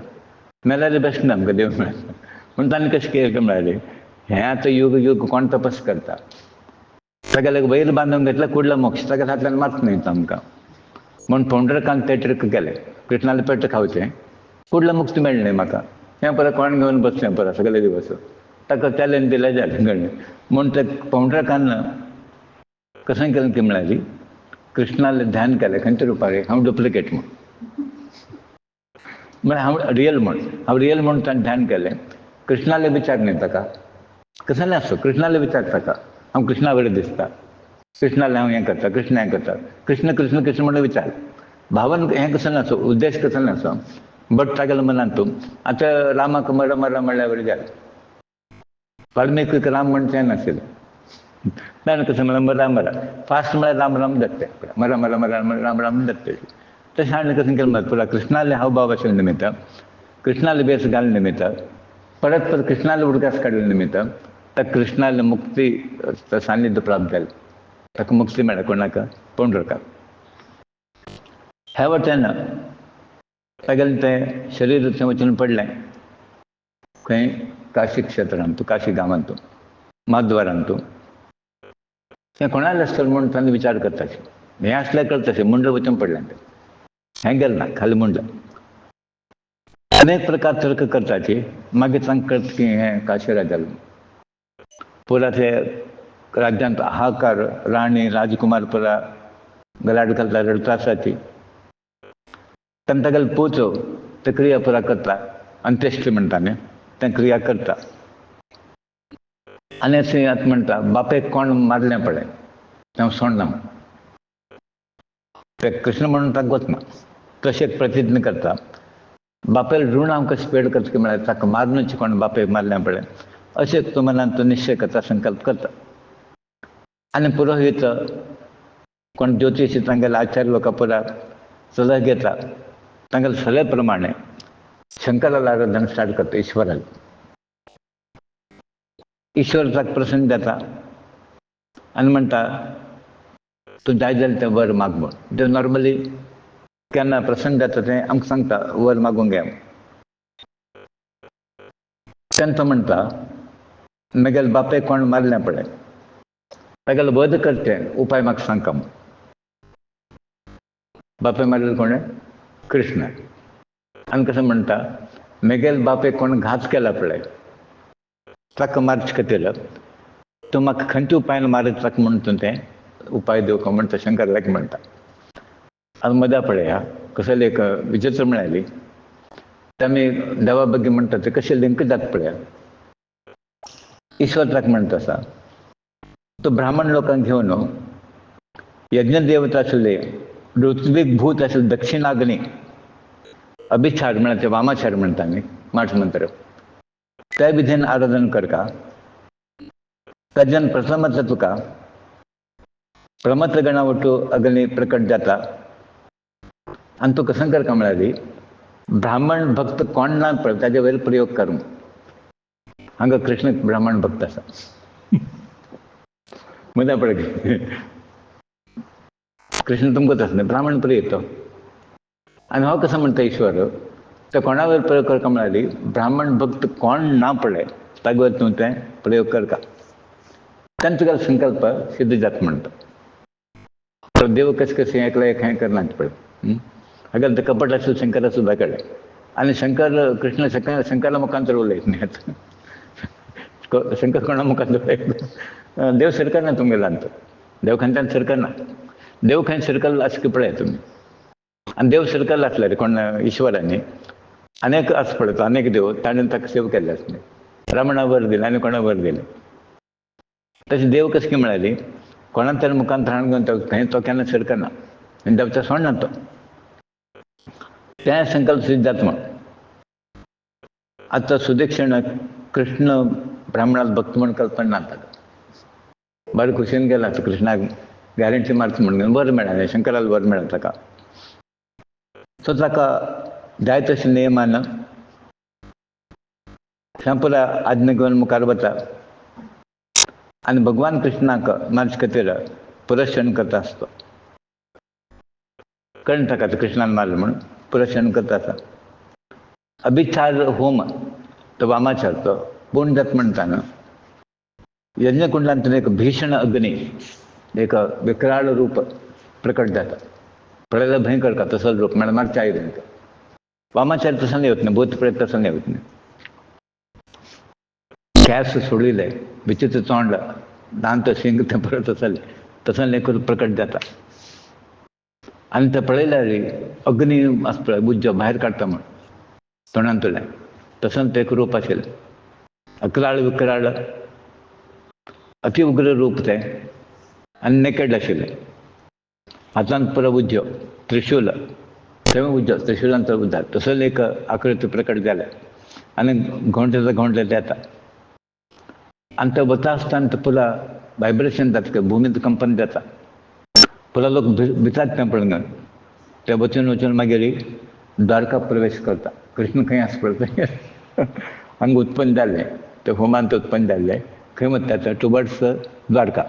मेल्यार बेश्ट ना आमकां देव मेळटा पूण ताणें कशें केलें म्हळ्यार हें आतां युग युग कोण तपस करता तागेले वयर बांदून घेतला कुडलो मोक्ष तागेल्या हातल्यान मात न्हयता आमकां म्हूण पौंडरकान तें ट्रीक केलें कृष्णालें पेट खावचें कुडलो मुक्त मेळ्ळें म्हाका हें परत कोण घेवन बसचें परत सगळे दिवस ताका चॅलेंज दिलें जालें कळ्ळें म्हूण तें पौंडरकान कशें केलें की म्हळ्यार कृष्णालें ध्यान केलें खंयच्या रुपार हांव डुप्लिकेट म्हण हांव रियल म्हूण ताणें ध्यान केलें कृष्णालें विचार न्ही ताका कसलें आसूं कृष्णालें विचार ताका हांव कृष्णा कडेन दिसता कृष्णालें हांव हें करता कृष्ण हें करता कृष्ण कृष्ण कृष्ण म्हणून विचार भावन हें कसलें नासूं उद्देश कसलें नासूं बट तागेल्या मनांत आतां रामाक मरा मरा म्हणल्यार बरें जालें वाल्मिकीक राम म्हणचें नाशिल्लें ताणें कशें म्हणल्यार मरा मरा फास्ट म्हळ्यार राम राम जातलें मरा मरा मरा राम राम जातलें तशें हांवें कशें केलें म्हळ्यार पुरा कृष्णालें हावभाव आशिल्ले निमित्त कृष्णालें बेस घालले निमित्त परत परत कृष्णालें उडकास काडले निमित्त त्या कृष्णाला मुक्ती सान्निध्य प्राप्त जालें, ताका मुक्ती मेळ्ळा. कोणाक? पंढरकाक. ह्या वटेन तागेलें तें शरीर थंय वचून पडलें खंय काशी क्षेत्रांत, काशी गांवांत, माद्वारांत. तें कोणालें आसतलें म्हूण ताणें विचार करताशें. हें आसल्यार करताशें, मुंड वचून पडलें तें. हें गेलें ना, खाली मुंड. अनेक प्रकार तर्क करताची. मागीर तांकां कळटा की हें काशी राज्यालें. पुरा ते राज्यांत हाहाकार, राणी राजकुमार पुरा गलाट घालता, रडता आसाची. तेन्ना तागेलो पोचो ते क्रिया पुरा करता, अंत्येश्टी म्हणटा न्ही, तें क्रिया करता. आनी अशें आतां म्हणटा बापेक कोण मारलें पळय तें सोडना म्हण. तें कृष्ण म्हणून ताका वचना. तशें प्रतिज्ञा करता. बापेल ऋण हांव कशें पेड करचें म्हळ्यार ताका मारनूच कोण बापेक मारलें पळय अशें तो मनांत तो निश्चय करता, संकल्प करता. आनी पुरोहीत कोण ज्योतिशी तांगेले आचार्य लोकां पुरा सलह घेता. तांगेले सल्ले प्रमाणे शंकराला आराधना स्टार्ट करता, ईश्वराला. ईश्वर ताका प्रसन्न जाता आनी म्हणटा तूं जाय जाल्यार तें वर माग म्हूण. देव नॉर्मली केन्ना प्रसन्न जाता तें आमकां सांगता, वर मागूंक घे. तेन्ना तो म्हणटा म्हगेल्या बापेक कोण मारलें पळय तागेलो वध करचें उपाय म्हाका सांगता म्हूण. बापेक मारलें कोणें? कृष्ण. आनी कशें म्हणटा म्हगेल्या बापेक कोण घात केला पळय ताका मारचे खातीर तूं म्हाका खंयच्या उपायान मारत ताका म्हूण तूं तें उपाय दिवं म्हणटा शंकराक म्हणटा. आतां मदा पळया कसली एक विचित्र मेळ्ळी. आमी देवा बद्दल म्हणटा ते कशें लिंक जाता पळया. ईश्वर ताका म्हणटा आसा तो ब्राह्मण लोकांक घेवन यज्ञ देवता आशिल्ले ऋत्वीक भूत आशिल्ले दक्षिणाग्नी अभिचार म्हळ्यार ते वामाचार म्हणटा न्ही माठ मंत्र त्या विधीन आराधन करता. ताच्यान प्रथमच तुका प्रमथ गणा वटू अग्नी प्रकट जाता. आनी तुका कसं करता म्हळ्यार ब्राह्मण भक्त कोण ना पळय ताजे वयर प्रयोग कर. हांगा कृष्ण ब्राह्मण भक्त आसा मजा पळय. कृष्ण तुमकां तसलें ब्राह्मण प्रिय तो. आनी हो कसो म्हणटा ईश्वर ते कोणा वयर प्रयोग करता म्हळ्यार ब्राह्मण भक्त कोण ना पळय ताजे वयर तूं तें प्रयोग करता. तेन्ना तुगेलो संकल्प सिद्ध जाता म्हणटा. तो देव कशें कशें एकलो एक हें करना पळय. हागेल ते कपट आशिल्लो शंकरा सुद्दां कळ्ळें. आनी शंकर कृष्ण शंकरा मुखांतर उलयता न्ही. शंकर कोणा मुखांतर उलयता. देव सरकना तुमगेल्यान. देव खंयच्यान सरकना. देव खंय सरकल्लो आसा की पळय तुमी. आनी देव सरकल्लो आसल्यार कोण ईश्वरांनी अनेक आसा पळय तो अनेक देव ताणें ताका सेव केल्ले आसले. रावणा वर दिलें आनी कोणा वर दिलें. तशें देव कशें की म्हळ्यार कोणा तरी मुखांतर हाडून घेवन थंय तो केन्ना सरकना आनी देवता सोडना तो. तें संकल्प सिद्ध जाता म्हण. आतां सुदीक्षण कृष्ण ब्राह्मणाक भक्त म्हूण कल्पना ना ताका. बरें खुशेन गेला कृष्णाक गॅरंटी मारता म्हणून वर मेळ्ळें. शंकराक वर मेळ्ळें ताका. तो ताका जाय तशें नेमान पुरा आज्ञा घेवन मुखार वता आनी भगवान कृष्णाक मारचे खातीर पुरस्चरण करता आसता. कळ्ळें ताका कृष्णान मारलो म्हणून पुरस्चरण करता आसा. अभिचार होम तो वामाचार तो पूर्ण जाता म्हणटा यज्ञ कुंडांतून एक भीषण अग्नी एक विकराळ रूप प्रकट जाता. प्रलय भयंकर का तसं रूप म्हळ्यार मागच्या आयदन वामाचार तसं नाही होत नाही. भूत प्रेत तसं नाही होत नाही. केस सोडिले विचित्र तोंड दांत शिंग ते परत तसं लेखून प्रकट जाता. आनी ते पळयल्यार अग्नी आसा पळय बुज्जो भायर काडटा म्हण तोंडांतल्यान तसोच एक रूप आशिल्लें. अकराळ विकराळ अति उग्र रूप तें आनी नेकेड आशिल्लें. हातांत पुरो उज्जो त्रिशूल थंय उज्जो त्रिशुलांचो उद्दार तसोच एक आकृती प्रकट जाल्या आनी घोंटले येता. आनी ते वता आसतना तो पुरा वायब्रेशन जाता भुमींत कंपन जाता. पुरा लोक भितात तें पळोवन ते वचून मागीर द्वारका प्रवेश करता. कृष्ण खंय आसा पळय थंय हांगा उत्पन्न जाल्लें ते होमांत उत्पन्न जाल्लें खंय वता टुवर्ड्स द्वारका.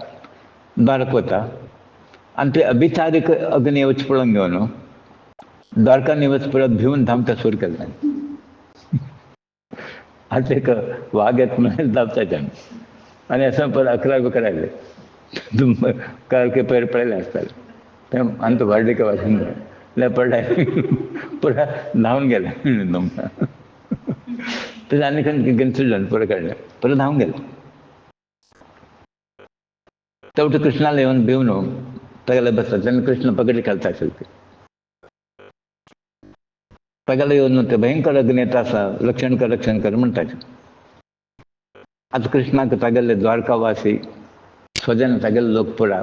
द्वारक वता आनी ते अभिचारीक अग्नी येवचे पळोवन घेवन द्वारका निवच पळत भिवून धांवता सुरू केलें. आतां एक वाग येता म्हणून धांवता आनी असं पर 11 बकरा आयले. कल के पैर पड़े आसताले अंत वाडले के वाचून पडले पुरा धांवन गेले. तर आनी खंय सुडलं पुरा काडलें पुरा धांवन गेले. तेवटें कृष्णाला येवन भिवन तेगेले बसता तेन्ना कृष्ण पगडी घालता आशिल्लो. तेगेले येवन ते भयंकर अग्नी येता आसा रक्षण कर म्हणटा. आतां कृष्णाक तेगेले द्वारकावासी स्वजन तेगेले लोक पुरा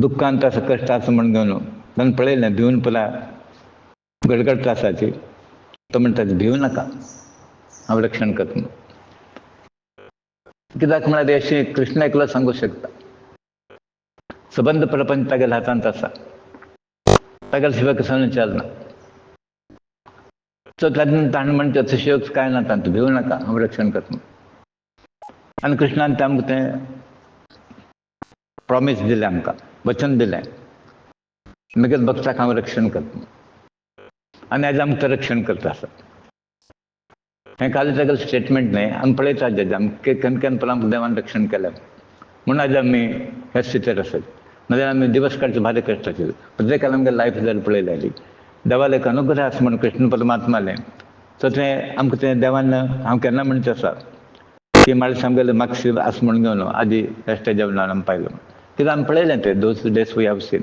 दुःखांत आसा कश्ट आसा म्हण घेवन ताणें पळयलें भिवन पुरा गडगडटा आसाची. तो म्हणटा भिवू नाका हांव रक्षण करता. कित्याक म्हळ्यार अशें कृष्ण एकलो सांगू शकता. सबंद प्रपंच तेगेल्या हातांत आसा. तेगेले शिवाय कसं चलना. सो ताणें म्हणटा तशें कांय ना तांत भिवू नाका हांव रक्षण करता. आनी कृष्णान आमकां तें प्रॉमीस दिलें आमकां वचन दिलें म्हगेल्या भक्ताक हांव रक्षण करता. आनी आयज आमकां रक्षण करता आसा. हें खाली तेगेलें स्टेटमेंट न्हय आमी पळयता आमकां केन्ना केन्ना आमकां देवान रक्षण केलें म्हणून आयज आमी ह्या स्थितीर आसात. नाजाल्यार आमी दिवस काडचे भारी कश्ट आशिल्ले. प्रत्येकान आमगे लायफ जर पळयलेली देवाले एक अनुग्रह आसा म्हण कृष्ण परमात्मालें. सो तें आमकां तें देवान हांव केन्ना म्हणचें आसा की माळशे आमगेले मातशें आसा म्हण घेवन आदी ह्या स्टेजा वयल्यान आमी पावले. कित्याक आमी पळयलें तें those days we have seen.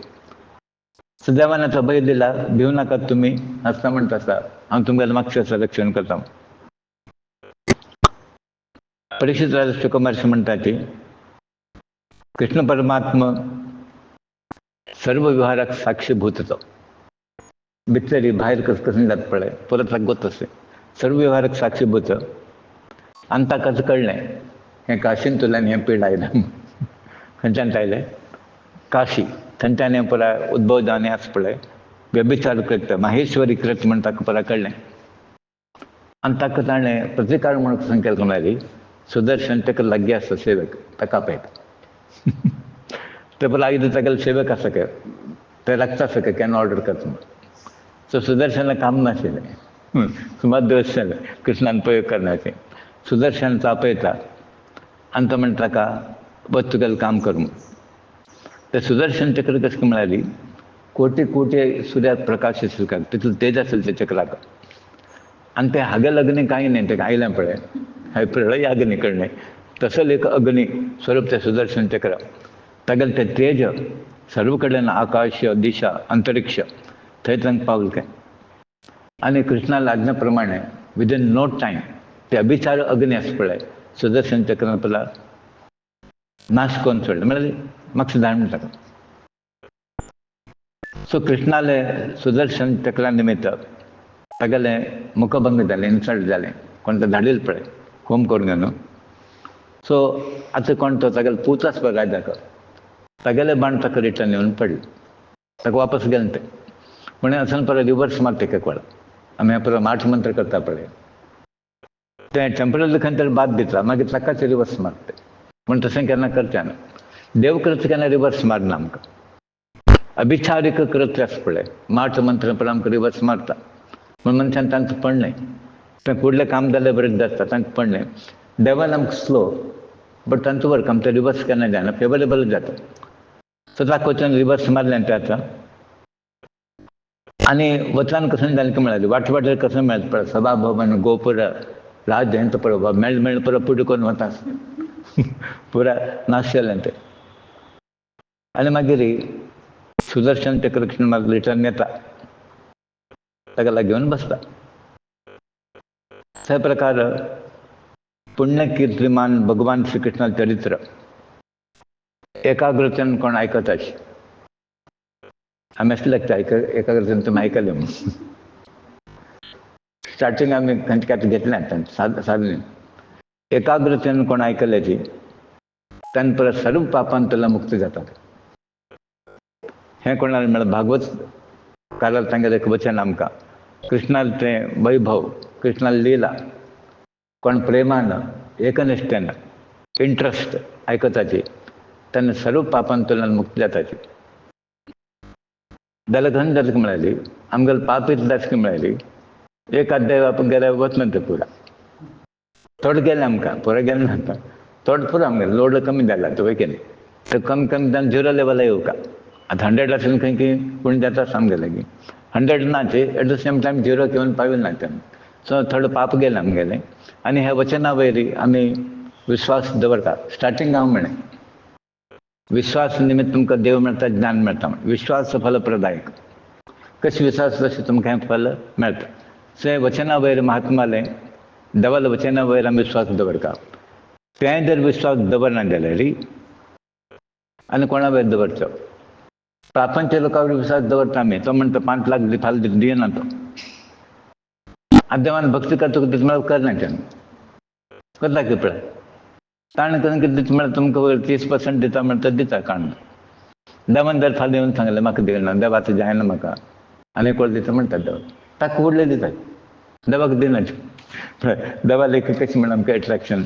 So देवान आतां भंय दिला भिवू नाकात तुमी आसता म्हणटा आसा हांव तुमगेलें मातशें आसा रक्षण करता. परीक्षित राजा शुकमहर्षी म्हणटा की कृष्ण परमात्मा सर्व व्यवहाराक साक्षीभूत तो. भितरी भायर कसं कसं जाता पळय परत ताका गोत अशें सर्व व्यवहाराक साक्षीभूत. आनी ताका कळ्ळें हें काशींतल्यान हें पीड आयलें. खंयच्यान आयलें काशी. थंयच्यान हें पुरा उद्भव जावन आसा पळय व्यभिचार कृत्य माहेश्वरी कृत्य म्हण ताका पुरा कळ्ळें. आनी ताका ताणें प्रतिकार म्हण कसं केलें म्हळ्यार सुदर्शन ताका लागीं आसा सेवक ताका आपयता. ते पुरा आयज तेगेले सेवक आसा पळय ते लागता आसा केन्ना ऑर्डर करता. सो सुदर्शनाक काम नाशिल्लें. सुमार दिवस जाले कृष्णान प्रयोग करनाचें. सुदर्शन तो आपयता आनी तो म्हणटा ताका वच तुगेलें काम कर म्हूण. ते सुदर्शन चक्र कशें म्हळ्यार कोटी कोटी सुर्याक प्रकाश आशिल्लो तितून तेज आशिल्लें त्या चक्राक. आनी तें हागेल अग्नी कांय न्हय तेका आयलें पळय हांवें प्रळय अग्नी कळ्ळें तसोच एक अग्नी स्वरूप तें सुदर्शन चक्र. तेगेलें तें तेज सर्व कडेन आकाश दिशा अंतरिक्ष थंय तांकां पावलें काय. आनी कृष्णाला आज्ञा प्रमाणे विदीन नो टायम ते अभिचार अग्नी आसा पळय सुदर्शन चक्रान पळय नाश करून सोडलें म्हळ्यार मातशें धाड म्हणटा. सो कृष्णाले सुदर्शन चक्रा निमित्त तेगेलें मुखभंग जालें इन्सल्ट जालें कोण तें धाडिल्लें पळय होम करून घेवन. सो आतां कोण तो तेगेलो पूत आसा पळय राजाक तेगेले बाण ताका रिटर्न येवन पडले. ताका वापस गेलें तें म्हणून आसून परत रिवर्स मारता एक वेळा आमी परत माठ मंत्र करता पळय तें टेम्पररी खंय तरी बाद दिता मागीर ताकाच रिवर्स मारता. म्हण तशें केन्ना करचें ना. देव कृत्य केन्ना रिवर्स मारना आमकां. अभिचारीक कृत्य आसा पळय माठ मंत्र पळय आमकां रिवर्स मारता. म्हण मनशान तांकां पडलें तें फुडलें काम जाल्यार बरें जाता तांकां पडलें. देवान आमकां स्लो बट तांचो वर्क आमकां रिवर्स केन्ना जायना फेवरेबल जाता. सो ताका वचून रिवर्स मारलें तें आतां. आनी वचन कसं जालें की म्हळ्यार वाट वाटेर कसं मेळटा पळय सभा भवन गोपुर राज हें पळय मेळ परत पुडो करून वता पुरा नाश जालें तें. आनी मागीर सुदर्शन चक्र कृष्ण मागीर रिटर्न येता ताका लागीं घेवन बसता. त्या प्रकार पुण्य कीर्तिमान भगवान श्री कृष्णाचें चरित्र एकाग्रतेन कोण आयकता आमी अशें लागता एकाग्रतेन तुमी आयकलें म्हणून. स्टार्टींग आमी खंयचे घेतलें साधन एकाग्रतेन कोण आयकलें ती तांणे परत सर्व पापांतल्यान मुक्त जाता. हें कोणालें म्हळ्यार भागवत कालार तांगेलें एक वचन आमकां कृष्णालें तें वैभव कृष्णाली लीला कोण प्रेमान एकनिष्ठेनं इंटरेस्ट ऐकताची त्यांना सर्व पापांतुलन मुक्ती जाताची दलघन दर्शक मिळाली आमगल पापीत दर्शक मिळाली एक अध्याय आपण गेल्या वचनंत पुरा थोडं गेलं आमकां पुरा गेलं नव्हतं थोडं पुरा आमगेलं लोड कमी झाला तो वय की नाही तर कमी कमी जाऊन 0 लेवल येऊ का आता 100 असेल खंय की कोणी देता सांगेलं की 100 नाचे एट द सेम टायम 0 घेऊन पाविल ना त्यांना सो थोडं पाप गेलं आमगेलें आणि ह्या वचना वयरी आमी विश्वास दवरता स्टार्टिंग हांव म्हणे विश्वास निमित्त तुमकां देव मेळटा ज्ञान मेळटा विश्वास फलप्रदायक कशें विश्वास तशें तुमकां हें फल मेळटा सो हें वचना वयर महात्मालें देवाल वचना वयर आमी विश्वास दवरता तें जर विश्वास दवरना जाल्यार आनी कोणा वयर दवरचो प्रापंच लोकांवर विश्वास दवरता आमी तो म्हणटा 5 लाख फाल दियना तो आतां देवान भक्ती करता कितें म्हळ्यार करना तेणें करता की पळय ताणें करून कितें दिता म्हळ्यार तुमकां 30% दिता म्हणटा दिता काण देवान जर फाल्यां येवन सांगलें म्हाका दिना देव आतां जायना म्हाका आनी कोण दिता म्हणटा देव ताका फुडलें दिता देवाक दिनात पळय देवाक एक कशें म्हणून आमकां एट्रॅक्शन